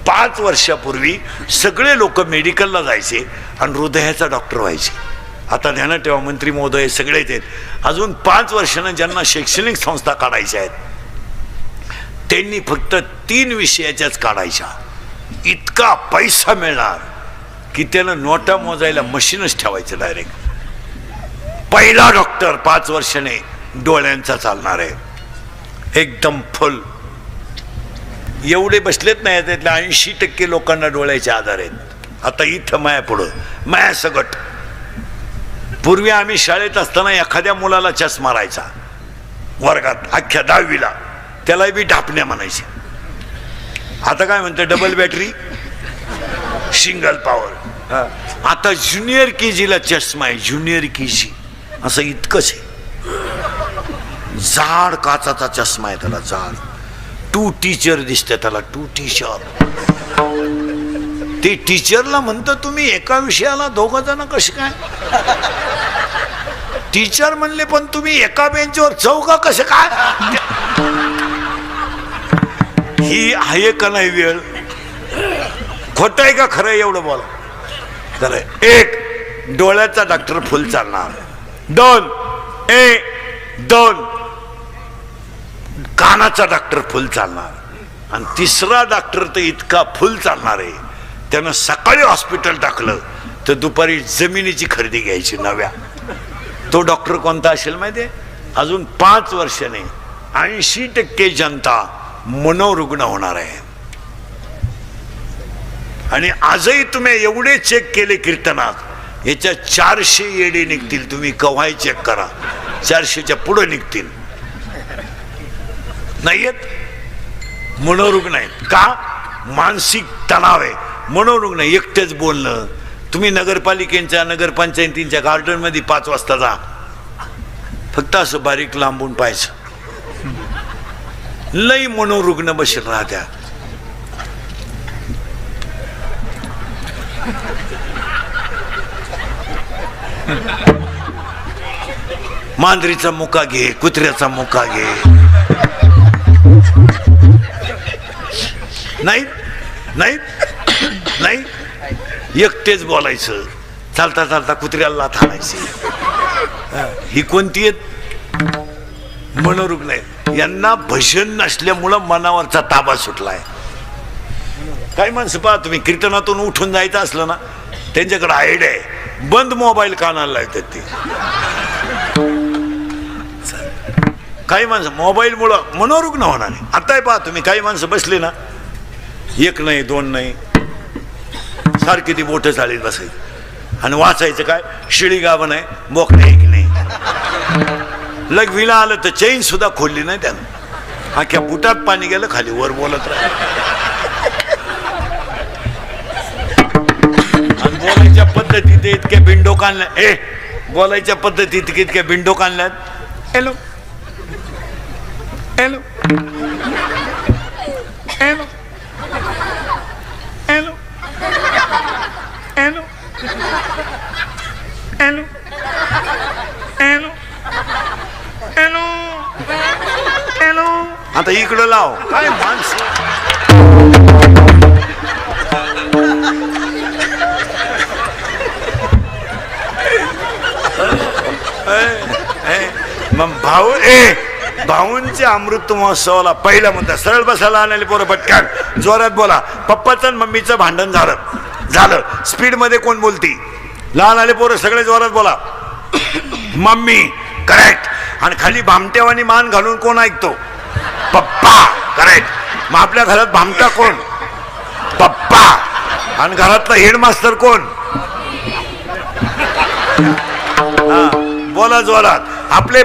Speaker 1: 5 वर्षापूर्वी सगळे लोक मेडिकलला जायचे आणि हृदयाचा डॉक्टर व्हायचे. आता ध्यानात ठेवा, मंत्री महोदय सगळेच आहेत. अजून 5 वर्षांना ज्यांना शैक्षणिक संस्था काढायच्या आहेत त्यांनी फक्त 3 विषयाच्याच काढायच्या. इतका पैसा मिळणार की त्यानं नोटा मोजायला मशीनच ठेवायचं डायरेक्ट. पहिला डॉक्टर 5 वर्षाने डोळ्यांचा चालणार आहे, एकदम फुल. एवढे बसलेत नाही, त्यातल्या 80% लोकांना डोळ्याचे आजार आहेत. आता इथं माया पुढं माया सगट. पूर्वी आम्ही शाळेत असताना एखाद्या मुलाला चष्मा राहायचा वर्गात, अख्ख्या 10वीला, त्याला बी ढापण्या म्हणायचे. आता काय म्हणते, डबल बॅटरी, सिंगल पॉवर. आता ज्युनियर केजीला चष्मा आहे, ज्युनियर केजी. असं इतकंच आहे. जाड काचाचा चष्मा आहे त्याला, जाड. 2 टीचर दिसते त्याला, 2 टीचर. ते टीचरला म्हणतं तुम्ही एका विषयाला 2 जण कसे काय टीचर म्हणले, पण तुम्ही एका बेंचवर 4 कसे काय? ही आहे का नाही वेळ? खोटं आहे का खरं आहे? एवढं बोला. तर 1 डोळ्याचा डॉक्टर फुल चालणार. 2 कानाचा डॉक्टर फुल चालणार. आणि 3रा डॉक्टर तर इतका फुल चालणार आहे, त्यानं सकाळी हॉस्पिटल टाकलं तर दुपारी जमिनीची खरेदी घ्यायची नव्या. तो डॉक्टर कोणता असेल माहिती आहे? अजून 5 वर्षाने 80% जनता मनोरुग्ण होणार आहे. आणि आजही तुम्ही एवढे चेक केले कीर्तनात, याच्या 400 येडे निघतील. तुम्ही कव्हाही चेक करा, 400च्या पुढे निघतील. नाही आहेत, मनोरुग्ण आहेत. का? मानसिक तणाव आहे, मनोरुग्ण. एकटेच बोलणं. तुम्ही नगरपालिकेच्या नगरपंचायतींच्या गार्डनमध्ये 5 वाजता जा, फक्त असं बारीक लांबून पाहायचं. लई मनोरुग्ण बसेल राहत्या. मांजरीचा मुका घे, कुत्र्याचा मुका घे. नाही नाही नाही, एकटेच बोलायचं. चालता चालता कुत्र्याला लाथ हाणायची. ही कोणती आहेत? मनोरुग्ण आहेत. यांना भजन नसल्यामुळं मनावरचा ताबा सुटलाय. काही माणसं पहा तुम्ही, कीर्तनातून उठून जायचं असलं ना, त्यांच्याकडे आयडिया आहे, बंद मोबाईल कानाला लावतात ते. काही माणसं मोबाईल मुळे मनोरुग्ण होणार नाही. आता पहा तुम्ही, काही माणसं बसले ना, 1 नाही 2 नाही, सारखी ती बोटं चाळीत बसायची आणि वाचायचं काय, शिळी गाभण आहे, बोकडे एक नाही. लग्वीला आलं तर चैन सुद्धा खोलली नाही त्यानं, अख्ख्या बुटात पाणी गेलं खाली, वर बोलत राहिलं. बोलायच्या पद्धतीत इतके बिंडो काढल्या बोलायच्या पद्धतीत इतके बिंडो काढल्यात hello hello hello hello hello hello hello hello hello आता इकडं लाव काय माणसं मग भाऊंच्या अमृत महोत्सवाला पहिला म्हणतात सरळ बसायला आलेले पोरं पटकन जोरात बोला. पप्पाचं आणि मम्मीचं भांडण झालं स्पीड मध्ये कोण बोलती लहान आले पोरं सगळे जोरात बोला. Mummy correct. आणि खाली भामट्यावानी मान घालून कोण ऐकतो पप्पा करेक्ट. मग आपल्या घरात भामटा कोण पप्पा. आणि घरातला हेडमास्टर कोण बोला जोरात. आपले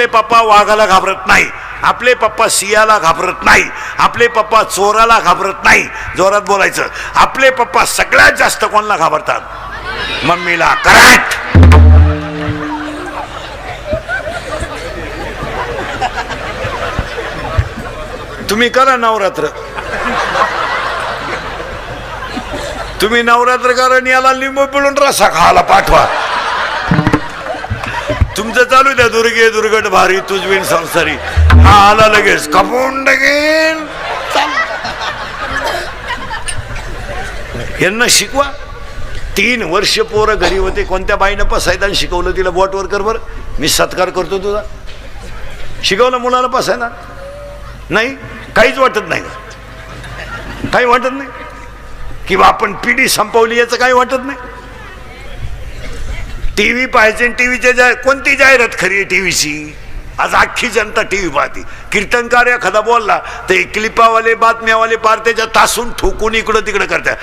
Speaker 1: पप्पा वाघाला घाबरत नाही. आपले पप्पा सियाला घाबरत नाही. आपले पप्पा चोराला घाबरत नाही. जोरात बोलायचं. आपले पप्पा सगळ्यात जास्त कोणाला घाबरतात मम्मीला करेक्ट. तुम्ही करा नवरात्र. तुम्ही नवरात्र करा आणि याला लिंबू पिळून रसा खायला पाठवा. तुमचं चालू द्या दुर्गे दुर्गट भारी तुझविन संसारी. हा आला लगेच कपून टाकेन. यांना शिकवा. 3 वर्ष पोरं घरी होते. कोणत्या बाईनं पसायदान शिकवलं तिला बोटवर कर बर मी सत्कार करतो तुझा. शिकवलं मुलाला पसायदान नाही काहीच वाटत नाही. काही वाटत नाही किंवा आपण पिढी संपवली याचं काही वाटत नाही. टीव्ही पाहायचे टीव्हीच्या कोणती जाहिरात खरी आहे टीव्हीची. आज अख्खी जनता टीव्ही पाहते. कीर्तनकार एखादा बोलला तर क्लिपावाले बातम्यावाले पार त्याच्या तासून ठोकून इकडं तिकडं करतात.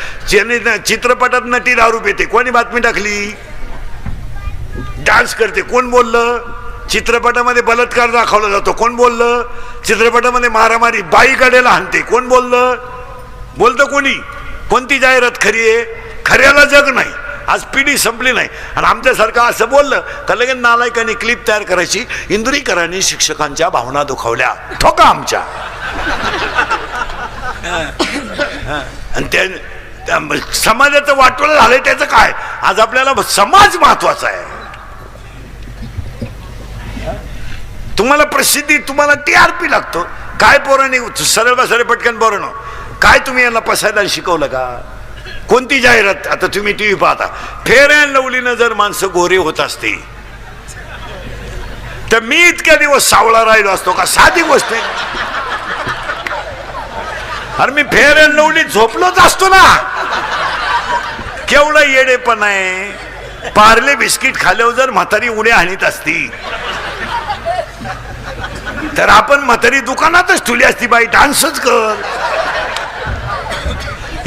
Speaker 1: चित्रपटात नटी दारू पिते कोणी बातमी टाकली. डान्स करते कोण बोललं. चित्रपटामध्ये बलात्कार दाखवला जातो कोण बोललं. चित्रपटामध्ये मारामारी बाई गाड्याला हाणते कोण बोलतं कोणी. कोणती जाहिरात खरी आहे. खऱ्याला जग नाही. आज पिढी संपली नाही. आणि आमच्यासारखं असं बोललं तर लगेच नालायकांनी क्लिप तयार करायची. इंदुरीकरांनी शिक्षकांच्या भावना दुखावल्या ठोका आमच्या. आणि त्या समाजाचं वाटोळं झालंय त्याचं काय. आज आपल्याला समाज महत्वाचा आहे. तुम्हाला प्रसिद्धी तुम्हाला TRP लागतो. काय पोरांनी सरळ बसारे पटकन बोरणं काय तुम्ही यांना पसायदान शिकवलं का. कोणती जाहिरात. आता तुम्ही टीव्ही पाहता फेअर अँड लवलीनं जर माणसं गोरे होत असते तर मी इतक्या दिवस सावळा राहिलो असतो का. साधी गोष्ट आहे. अरे मी फेअर अँड लवली झोपलोच असतो ना. केवढं येडेपण आहे. पार्ले बिस्किट खाल्यावर जर म्हातारी उड्या हाणीत असती तर आपण म्हातारी दुकानातच ठेवली असती. बाई डान्सच कर.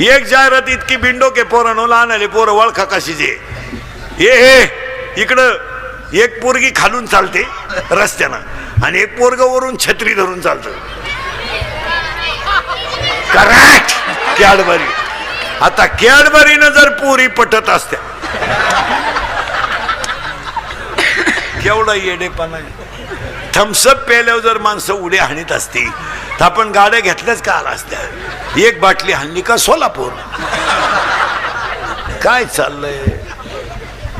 Speaker 1: एक जाहिरात इतकी बिंडो के पोरांनो लहान आले पोरं वळखा कशीचे. इकडं एक पोरगी खालून चालते रस्त्यानं आणि एक पोरग वरून छत्री धरून चालतं. Correct Cadbury. आता कॅडबरीनं जर पोरी पटत असत्या केवढा येडेपणा आहे. थम्सअप प्यायल्यावर जर माणसं उड्या हाणीत असती तर आपण गाड्या घेतल्याच का आला असत्या. एक बाटली हाणली का सोलापूर. काय चाललंय.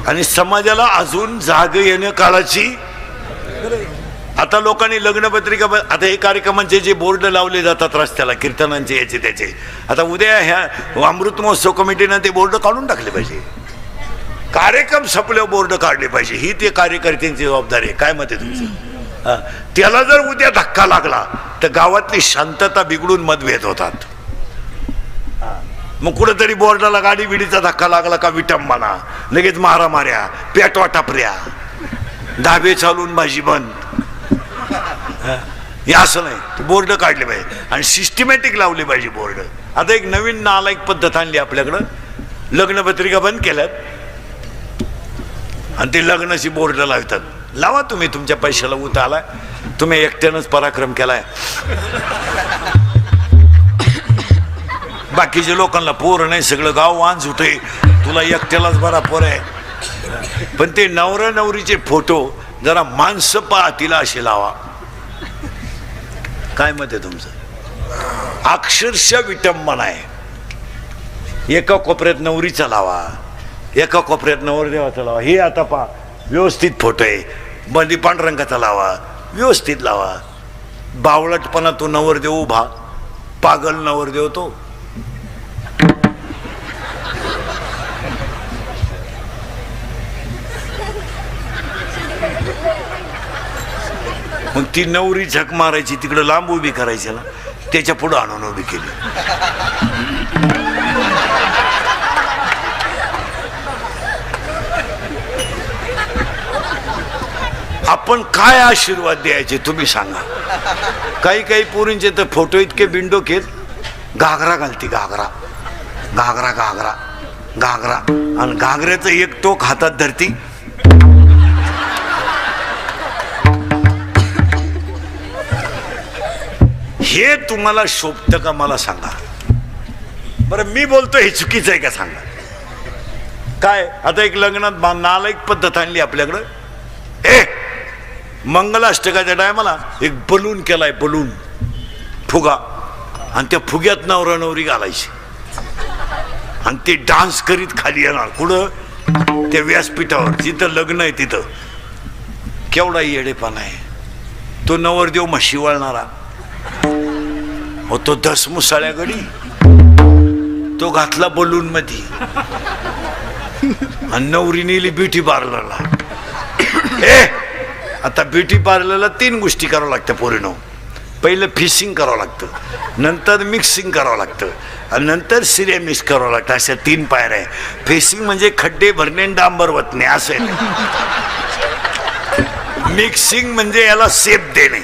Speaker 1: आणि समाजाला अजून जाग येण्या काळाची. आता लोकांनी लग्नपत्रिका आता हे कार्यक्रमांचे जे बोर्ड लावले जातात रस्त्याला कीर्तनांचे याचे त्याचे आता उद्या ह्या अमृत महोत्सव कमिटीनं ते बोर्ड काढून टाकले पाहिजे. कार्यक्रम संपल्यावर बोर्ड काढले पाहिजे. ही ते कार्यकर्त्यांची जबाबदारी आहे. काय मत आहे तुमचं. त्याला जर उद्या धक्का लागला तर गावातली शांतता बिघडून मतभेद होतात. मग कुठेतरी बोर्डाला गाडी बिडीचा धक्का लागला का विटंबना लगेच मारामाऱ्या पेटवा टापऱ्या धाबे चालून भाजी बंद. हे असं नाही. बोर्ड काढले पाहिजे आणि सिस्टमॅटिक लावले पाहिजे बोर्ड. आता एक नवीन नालायक पद्धत आणली आपल्याकडं. लग्नपत्रिका बंद केल्यात आणि ते लग्नाची बोर्ड लावतात. लावा तुम्ही तुमच्या पैशाला उत आलाय. तुम्ही एकट्यानंच पराक्रम केलाय. बाकीच्या लोकांना पोर नाही, सगळं गाव वांज होते, तुला एकट्यालाच बरा पोर आहे. पण ते नवरा नवरीचे फोटो जरा माणसं पाहतील असे लावा. काय मत आहे तुमचं? अक्षरशः विटंबना आहे. एका कोपऱ्यात नवरीचा लावा, एका कोपऱ्यात नवरदेवाचा लावा. हे आता पहा व्यवस्थित फोटो आहे. मध्ये पांढरंगाचा लावा, व्यवस्थित लावा. बावळटपणा तो नवरदेव उभा, पागल नवरदेव तो. मग ती नवरी झक मारायची, तिकडे लांब उभी करायची ना, त्याच्या पुढे आणून उभी केली. आपण काय आशीर्वाद द्यायचे तुम्ही सांगा. काही काही पोरींचे तर फोटो इतके बिंडो घेत, घागरा घालती, घागरा घागरा घागरा घागरा, आणि घागऱ्याचं एक टोक हातात धरती. हे तुम्हाला शोभतं का मला सांगा बरं. मी बोलतो हे चुकीचं आहे का सांगा. काय आता एक लग्नात नालायक पद्धत आणली आपल्याकडं. मंगलाष्टकाच्या टायमाला एक बलून केलाय, बलून फुगा, आणि त्या फुग्यात नवरा नवरी घालायची, आणि ते डान्स करीत खाली येणार. कुठं? त्या व्यासपीठावर जिथं लग्न आहे तिथं. केवढा येडेपणा आहे. तो नवरदेव म्हशी वळणारा हो, तो दसमुसाळ्या गडी, तो घातला बलून मध्ये, आणि नवरी नेली ब्युटी पार्लरला. आता ब्युटी पार्लरला 3 गोष्टी करावं लागतं पोरीनो. पहिलं फिशिंग करावं लागतं, नंतर मिक्सिंग करावं लागतं, आणि नंतर सिरेमिक्स करावं लागतं. अशा 3 पायऱ्या आहे. फिशिंग म्हणजे खड्डे भरणे, डांबर वतणे असं. मिक्सिंग म्हणजे याला सेप देणे,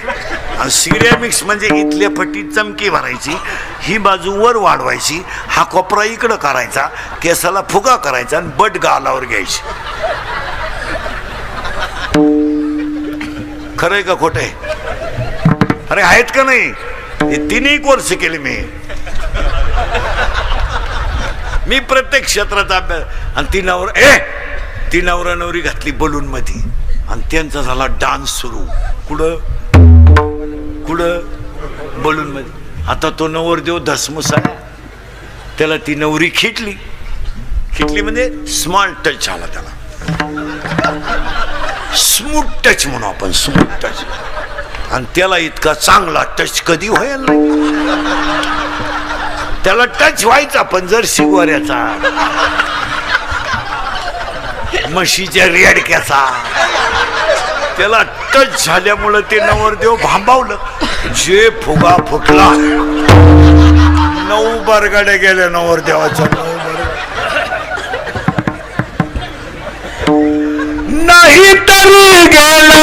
Speaker 1: आणि सिरेमिक्स म्हणजे इथल्या पट्टीत चमकी भरायची, ही बाजू वर वाढवायची, हा कोपरा इकडं करायचा, केसाला फुगा करायचा, आणि बट गालावर घ्यायची. खरंय का खोटं आहे? अरे आहेत का नाही? हे 3 कोर्स केले मी प्रत्येक क्षेत्राचा अभ्यास. आणि ती नवरा नवरी घातली बलून मध्ये, आणि त्यांचा झाला डान्स सुरू. कुठं? बलून मध्ये. आता तो नवरदेव धसमुसा, त्याला ती नवरी खिटली म्हणजे स्मॉल टच आला त्याला. स्मूथ टच म्हणू आपण, स्मूथ टच. आणि त्याला इतका चांगला टच कधी होईल नाही. त्याला टच व्हायचा पण जर शिगोऱ्याचा, म्हशीच्या रेडक्याचा. त्याला टच झाल्यामुळं ते नवरदेव भांबावलं. जे फुगा फुटला, 9 बरगाड्या गेल्या नवरदेवाच्या. 9 नाही तरी गेला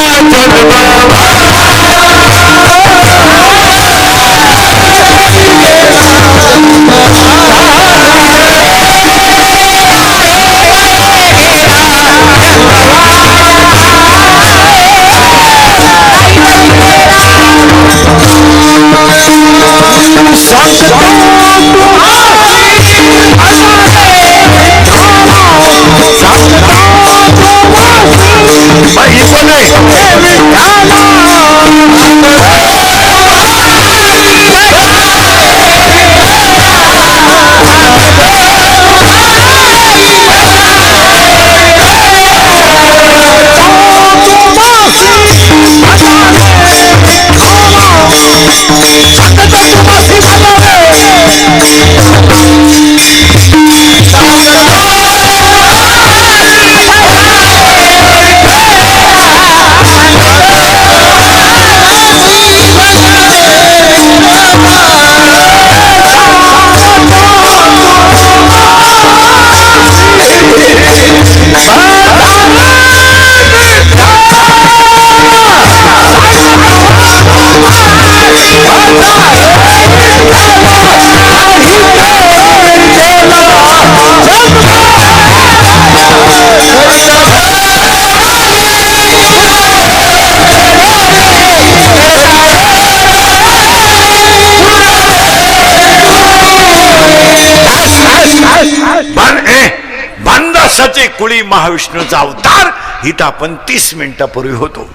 Speaker 1: पंचे कुळी महाविष्णूचा अवतार इथं आपण 30 मिनिटापूर्वी होतो.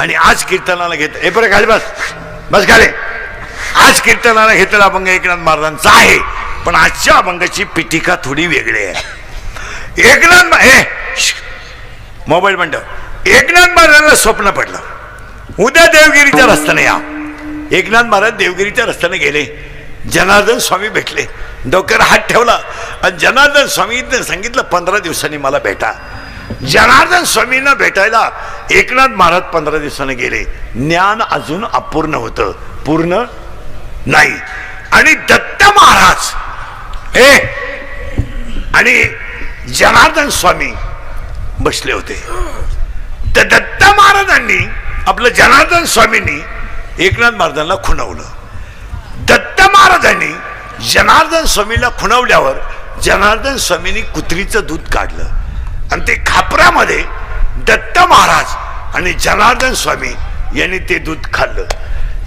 Speaker 1: आणि आज कीर्तनाला घेत हे बरं खाली बस खाली. आज कीर्तनाला घेतलेला अभंग एकनाथ महाराजांचा आहे, पण आजच्या अभंगाची पीठिका थोडी वेगळी आहे. मोबाईल म्हणतो एकनाथ महाराजांना स्वप्न पडलं उद्या देवगिरीच्या रस्त्याने या. एकनाथ महाराज देवगिरीच्या रस्त्याने गेले. जनार्दन स्वामी भेटले. डोक्यावर हात ठेवला आणि जनार्दन स्वामींनी सांगितलं 15 दिवसांनी मला भेटा. जनार्दन स्वामींना भेटायला एकनाथ महाराज 15 दिवसांनी गेले. ज्ञान अजून अपूर्ण होतं, पूर्ण नाही. आणि दत्त महाराज आणि जनार्दन स्वामी बसले होते. तर दत्त महाराजांनी आपलं जनार्दन स्वामींनी एकनाथ महाराजांना खुणवलं. दत्त महाराजांनी जनार्दन स्वामीला खुणवल्यावर जनार्दन स्वामींनी कुत्रीचं दूध काढलं आणि ते खापरामध्ये दत्त महाराज आणि जनार्दन स्वामी यांनी ते दूध खाल्लं.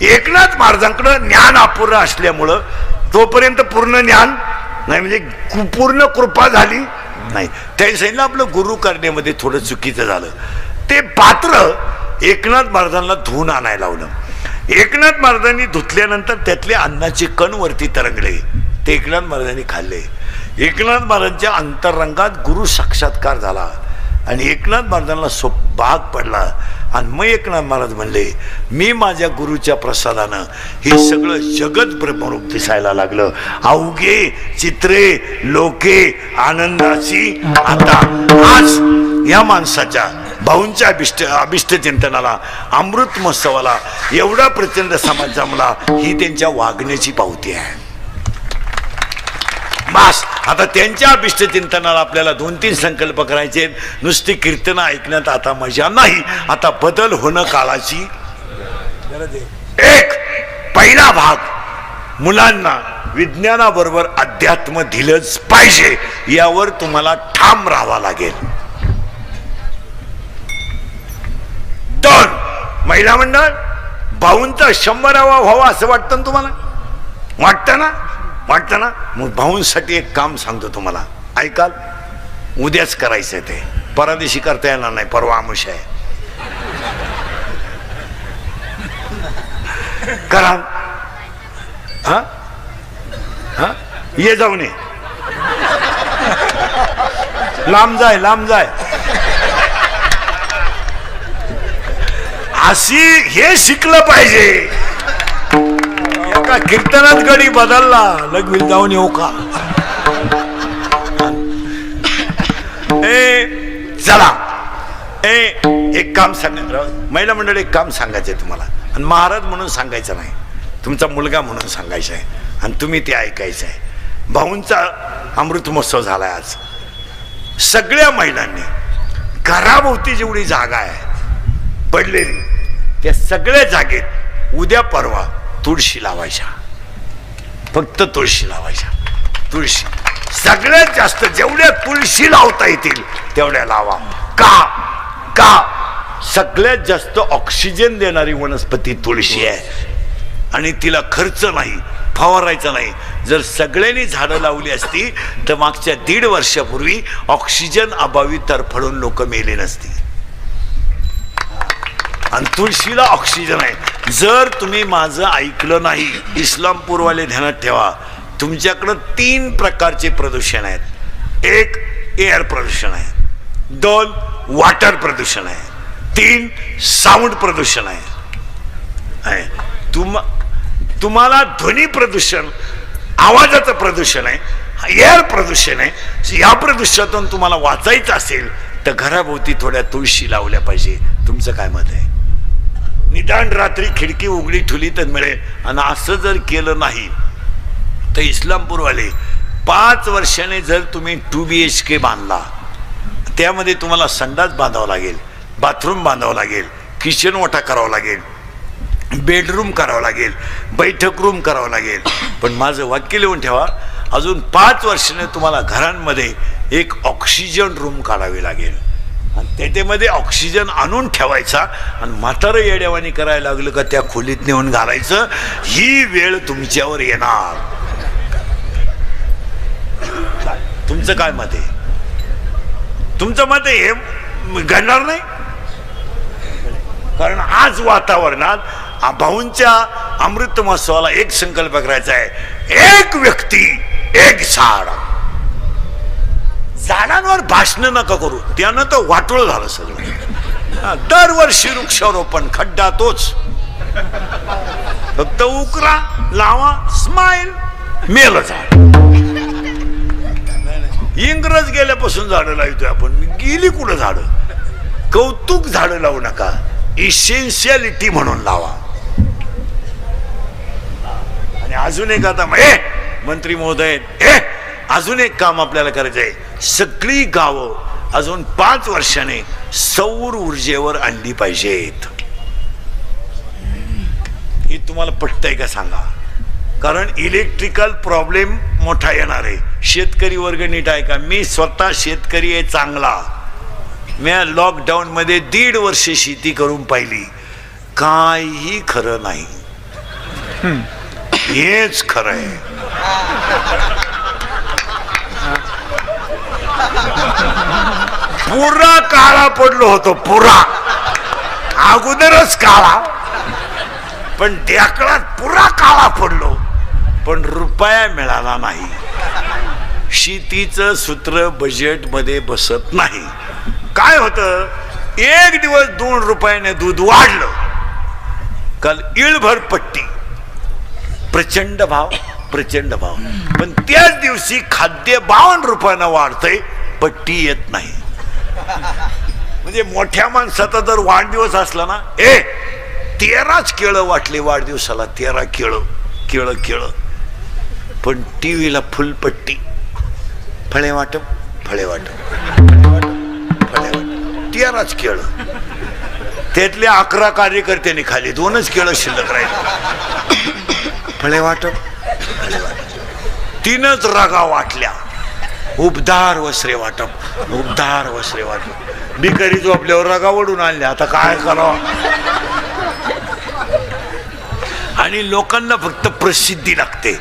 Speaker 1: एकनाथ महाराजांकडे ज्ञान अपूर्ण असल्यामुळं तोपर्यंत पूर्ण ज्ञान नाही, म्हणजे पूर्ण कृपा झाली नाही. त्या सांगितलं आपलं गुरु करण्यामध्ये थोडं चुकीचं झालं. ते पात्र एकनाथ महाराजांना धुवून आणायला लावलं. एकनाथ महाराजांनी धुतल्यानंतर त्यातले अन्नाचे कण वरती तरंगले. ते एकनाथ महाराजांनी खाल्ले. एकनाथ महाराजांच्या अंतरंगात गुरु साक्षात्कार झाला आणि एकनाथ महाराजांना भाग पडला. आणि मग एकनाथ महाराज म्हणले मी माझ्या गुरुच्या प्रसादानं हे सगळं जगत ब्रह्मरूप दिसायला लागलं. अवघे चित्रे लोके आनंदाची. आता आज या माणसाच्या भाऊंच्या अभिष्ट चिंतनाला अमृत महोत्सवाला एवढा प्रचंड समाज जमला, ही त्यांच्या वागण्याची पावती आहे. बस आता त्यांच्या अभिष्ट चिंतनाला आपल्याला 2-3 संकल्प करायचे. नुसती कीर्तन ऐकण्यात आता मजा नाही, आता बदल होणं काळाची गरज आहे. एक पहिला भाग मुलांना विज्ञानाबरोबर अध्यात्म दिलंच पाहिजे, यावर तुम्हाला ठाम राहावं लागेल. 2 महिला मंडळ भाऊंचा 100वा व्हावा असं वाटतं तुम्हाला? वाटतं ना? मग भाऊंसाठी एक काम सांगतो तुम्हाला, ऐकाल? उद्याच करायचंय ते, परदेशी करता येणार नाही, परवा आमुष आहे. करा. हा ये जाऊन ये. लांब जाय. अशी हे शिकलं पाहिजे. एका कीर्तनात गडी बदलला लगविल जाऊन येऊ का? चला एक काम सांग महिला मंडळ, एक काम सांगायचंय तुम्हाला. आणि महाराज म्हणून सांगायचं नाही, तुमचा मुलगा म्हणून सांगायचं आहे आणि तुम्ही ते ऐकायचं आहे. भाऊंचा अमृत महोत्सव झालाय आज. सगळ्या महिलांनी घराभोवती जेवढी जागा आहे पडलेली, त्या सगळ्या जागेत उद्या परवा तुळशी लावायच्या. फक्त तुळशी लावायच्या. तुळशी सगळ्यात जास्त जेवढ्या तुळशी लावता येतील तेवढ्या लावा. का सगळ्यात जास्त ऑक्सिजन देणारी वनस्पती तुळशी आहे आणि तिला खर्च नाही, फवारायचा नाही. जर सगळ्यांनी झाडं लावली असती तर मागच्या 1.5 वर्षापूर्वी ऑक्सिजन अभावी तरफडून लोक मेले नसती. आणि तुळशीला ऑक्सिजन आहे. जर तुम्ही माझं ऐकलं नाही, इस्लामपूरवाले ध्यानात ठेवा, तुमच्याकडं 3 प्रकारचे प्रदूषण आहेत. 1 एअर प्रदूषण आहे, 2 वॉटर प्रदूषण आहे, 3 साऊंड प्रदूषण आहे. तुम्हाला ध्वनी प्रदूषण, आवाजाचं प्रदूषण आहे, एअर प्रदूषण आहे. या प्रदूषणातून तुम्हाला वाचायचं असेल तर घराभोवती थोड्या तुळशी लावल्या पाहिजे. तुमचं काय मत आहे? निदान रात्री खिडकी उघडी ठेवली तर मिळेल. आणि असं जर केलं नाही तर इस्लामपूरवाले 5 वर्षाने जर तुम्ही 2 BHK बांधला, त्यामध्ये तुम्हाला संडास बांधावं लागेल, बाथरूम बांधावं लागेल, किचन ओटा करावं लागेल, बेडरूम करावं लागेल, बैठक रूम करावं लागेल. पण माझं वाक्य लिहून ठेवा, अजून 5 वर्षाने तुम्हाला घरांमध्ये एक ऑक्सिजन रूम काढावी लागेल. आणि त्याच्यामध्ये ऑक्सिजन आणून ठेवायचा आणि म्हातारं येड्यावानी करायला लागलं का त्या खोलीत नेऊन घालायचं. ही वेळ तुमच्यावर येणार. तुमचं काय मत आहे? तुमचं मत हे घडणार नाही, कारण आज वातावरणात भाऊंच्या अमृत महोत्सवाला एक संकल्प करायचा आहे, एक व्यक्ती एक झाड. झाडांवर भाषण नका करू, त्यानं तर वाटोळ झालं सगळं. दरवर्षी वृक्षारोपण, खड्डा तोच, फक्त उकरा लावा, स्माइल, मेलं झाड. इंग्रज गेल्यापासून झाडं लावतोय आपण, गेली कुठं झाडं? कौतुक झाडं लावू नका, इसेन्शियालिटी म्हणून लावा. आणि अजून एक आता मंत्री महोदय, अजून एक काम आपल्याला करायचं आहे. सगळी गावं अजून 5 वर्षाने सौर ऊर्जेवर आणली पाहिजेत. हे तुम्हाला पटतंय का सांगा? कारण इलेक्ट्रिकल प्रॉब्लेम मोठा येणार आहे. शेतकरी वर्ग नीट आहे का? मी स्वतः शेतकरी आहे चांगला. मी लॉकडाऊन मध्ये 1.5 वर्ष शेती करून पाहिली, काही खरं नाही. हेच खरं आहे. पुरा काळा पडलो होतो, पुरा अगोदरच काळा, पण ढेकळात पुरा काळा पडलो, पण रुपया मिळाला नाही. शेतीचं सूत्र बजेट मध्ये बसत नाही. काय होतं, एक दिवस 2 रुपयाने दूध वाढलं, काल इळभर पट्टी, प्रचंड भाव, प्रचंड भाव. पण त्याच दिवशी खाद्य 52 रुपयानं वाढतंय, पट्टी येत नाही. म्हणजे मोठ्या माणसाचा जर वाढदिवस असला ना, 13च केळं वाटले वाढदिवसाला, 13 केळं, केळं केळं. पण टीव्हीला फुलपट्टी, फळे वाटप, फळे वाटप, फळे वाटप, 13च केळं. त्यातले 11 कार्यकर्त्यांनी खाली, 2च केळं शिल्लक राहिले. फळे वाटप, फळे वाटप. 3च रागा वाटल्या. उबदार वस्त्रे वाटप, उबदार वस्त्रे वाटप. भिकारी झोपल्यावर रागा ओढून आणल्या, आता काय करावं? आणि लोकांना फक्त प्रसिद्धी लागते,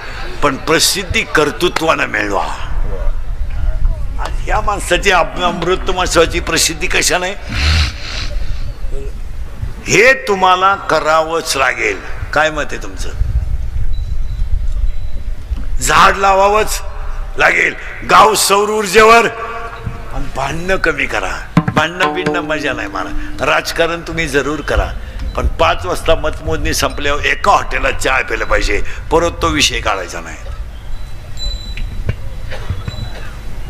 Speaker 1: पण प्रसिद्धी कर्तृत्वानं मिळवा. या माणसाची अमृत महोत्सवाची प्रसिद्धी कशा नाही, हे तुम्हाला करावंच लागेल. काय मत आहे तुमचं? झाड लावावंच लागेल. गाव सौर ऊर्जेवर. भांडणं कमी करा. भांडणं बिंडणं मजा नाही मला. राजकारण तुम्ही जरूर करा, पण 5 वाजता मतमोजणी संपल्यावर एका हॉटेलात चहा प्यायला पाहिजे, परत तो विषय काढायचा नाही.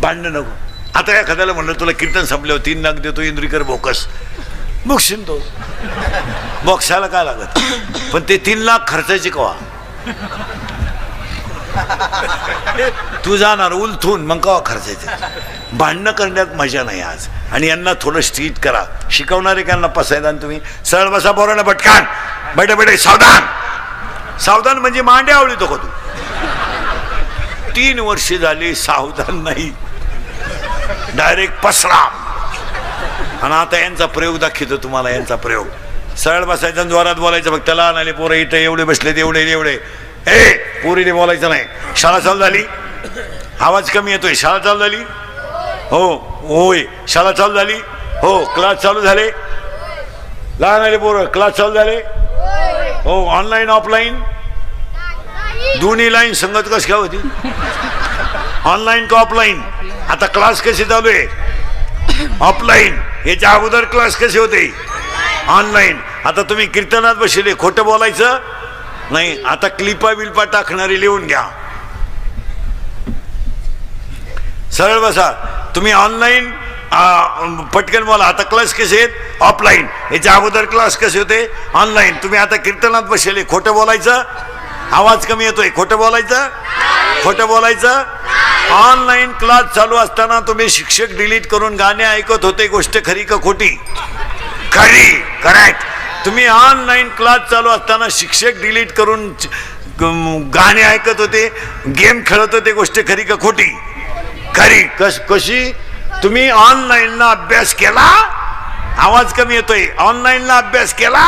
Speaker 1: भांडणं नको. आता एखाद्याला म्हणलं तुला कीर्तन संपल्यावर 3 लाख देतो इंद्रिकर बोकस, मुक्षिन तो बॉक्साला काय लागत, पण ते 3 लाख खर्चाचे कवा? तू जाणार उलथून, मग कवा खर्चायचे? भांडणं करण्यात मजा नाही आज. आणि यांना थोडं स्ट्रीट करा. शिकवणारे त्यांना पसायदान. तुम्ही सरळ बसा, बोरानं भटकान, बैठे बैठे सावधान. सावधान म्हणजे मांडे आवळीतो का तू? 3 वर्ष झाली सावधान नाही, डायरेक्ट पसरा. आणि आता यांचा प्रयोग दाखवतो तुम्हाला. यांचा प्रयोग सरळ बसायचा, जोरात बोलायचं. बघ त्याला आणाले पोरं इथं एवढे बसले, एवढे एवढे. पोरीने बोलायचं नाही. शाळा चालू झाली, आवाज कमी येतोय. शाळा चालू झाली, हो होय. शाळा चालू झाली, हो. क्लास चालू झाले, लहान आले पोरं. क्लास चालू झाले, हो. ऑनलाईन ऑफलाईन दोन्ही लाईन संगत कशी काय होती? ऑनलाईन का ऑफलाईन? आता क्लास कसे चालू आहे? ऑफलाईन. याच्या अगोदर क्लास कसे होते? ऑनलाईन. आता तुम्ही कीर्तनात बसले, खोटं बोलायचं नाही. आता क्लिपा बिल्पा टाकणारी लिहून घ्या. सरळ बसा. तुम्ही ऑनलाईन पटकन बोला. आता क्लास कसे आहेत? ऑफलाईन. याच्या अगोदर क्लास कसे होते? ऑनलाईन. तुम्ही आता कीर्तनात बसले, खोटं बोलायचं, आवाज कमी येतोय, खोटं बोलायचं, खोटं बोलायचं. ऑनलाईन क्लास चालू असताना तुम्ही शिक्षक डिलीट करून गाणे ऐकत होते. गोष्ट खरी का खोटी? खरी. करेक्ट. तुम्ही ऑनलाईन क्लास चालू असताना शिक्षक डिलीट करून गाणे ऐकत होते, गेम खेळत होते. गोष्ट खरी का खोटी? खरी. कशी? तुम्ही ऑनलाईनला अभ्यास केला, आवाज कमी येतोय, ऑनलाईनला अभ्यास केला.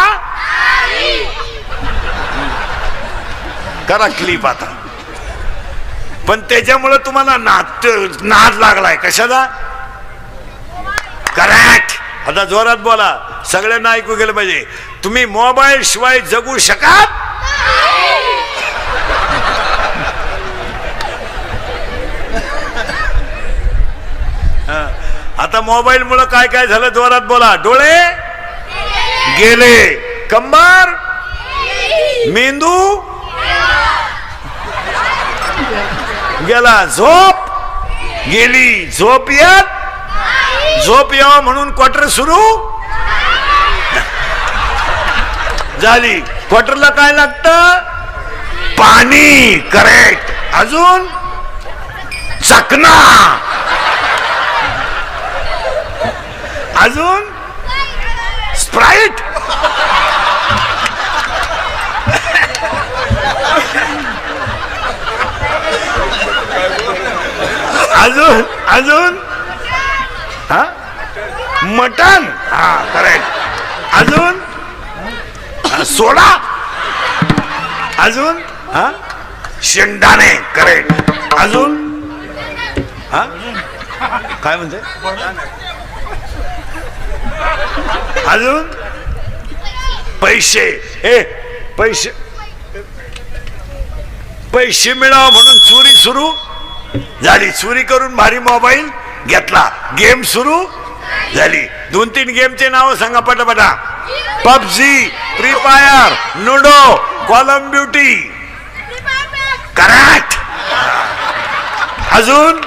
Speaker 1: करा क्लिप आता. पण त्याच्यामुळे तुम्हाला नाद लागलाय. कशाला? करेक्ट. आता जोरात बोला, सगळ्यांना ऐकू गेलं पाहिजे. तुम्ही मोबाईल शिवाय जगू शकाल? आता मोबाईल मुळे काय काय झालं जोरात बोला. डोळे गेले, कंबर, मेंदू गेला, झोप गेली. झोप यावं म्हणून क्वार्टर सुरू झाली. क्वार्टरला काय लागतं? पाणी. करेक्ट. अजून चकना, अजून स्प्राईट, अजून अजून हा मटन. हा करेक्ट. अजून सोडा, अजून हा शेंगदाणे. करेक्ट. अजून हा काय म्हणते? अजून पैसे. पैसे पैसे मिळावं म्हणून चोरी सुरू झाली. चोरी करून भारी मोबाईल घेतला. गेम सुरू झाली. 2-3 गेमचे नाव सांगा पटापटा. PUBG, free fire, ludo, call of duty. Correct. अजून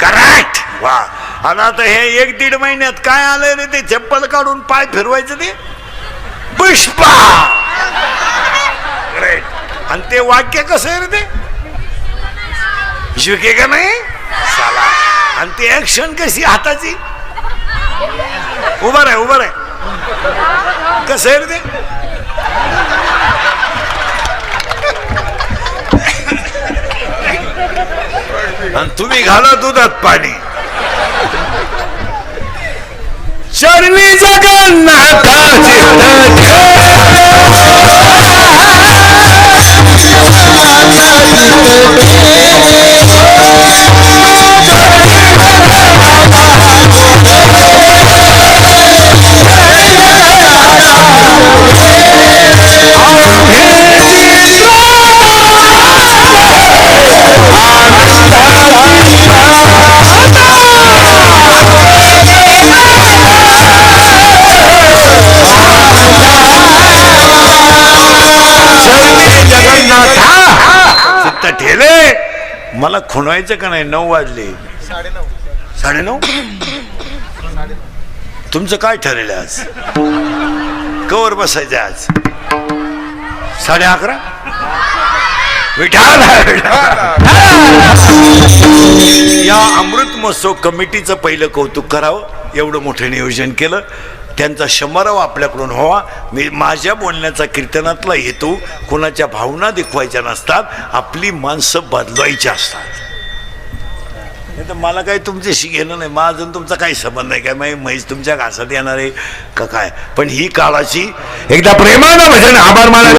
Speaker 1: करेक्ट. वा. आणि आता हे 1-1.5 महिन्यात काय आलंय रे ते? चप्पल काढून पाय फिरवायचं ते पुष्पा. करेक्ट. आणि ते वाक्य कसं आहे रे ते? शिके का नाही साला. आणि ती ऍक्शन कशी हाताची? उभं आहे कसं आहे रे ते? आणि तुम्ही घाला दुधात पाणी. चरणी जगन्नाथाची ठेले. मला खुणवायचं का नाही? 9 वाजले. 9:30. तुमचं काय ठरेल आज? कवर बसायचं आज? 11:30. विठाल. या अमृत महोत्सव कमिटीचं पहिलं कौतुक करावं. एवढं मोठं नियोजन केलं. त्यांचा 100वा आपल्याकडून व्हावा. मी माझ्या बोलण्याचा कीर्तनातला हेतू कोणाच्या भावना दाखवायच्या नसतात, आपली माणसं बदलवायची असतात. नाही तर मला काही तुमच्याशी घेणं नाही. माझं अजून तुमचा काही संबंध नाही. काय म्हैस तुमच्या घासात येणार आहे का काय? पण ही काळाची एकदा प्रेमानं भजन आभार माना.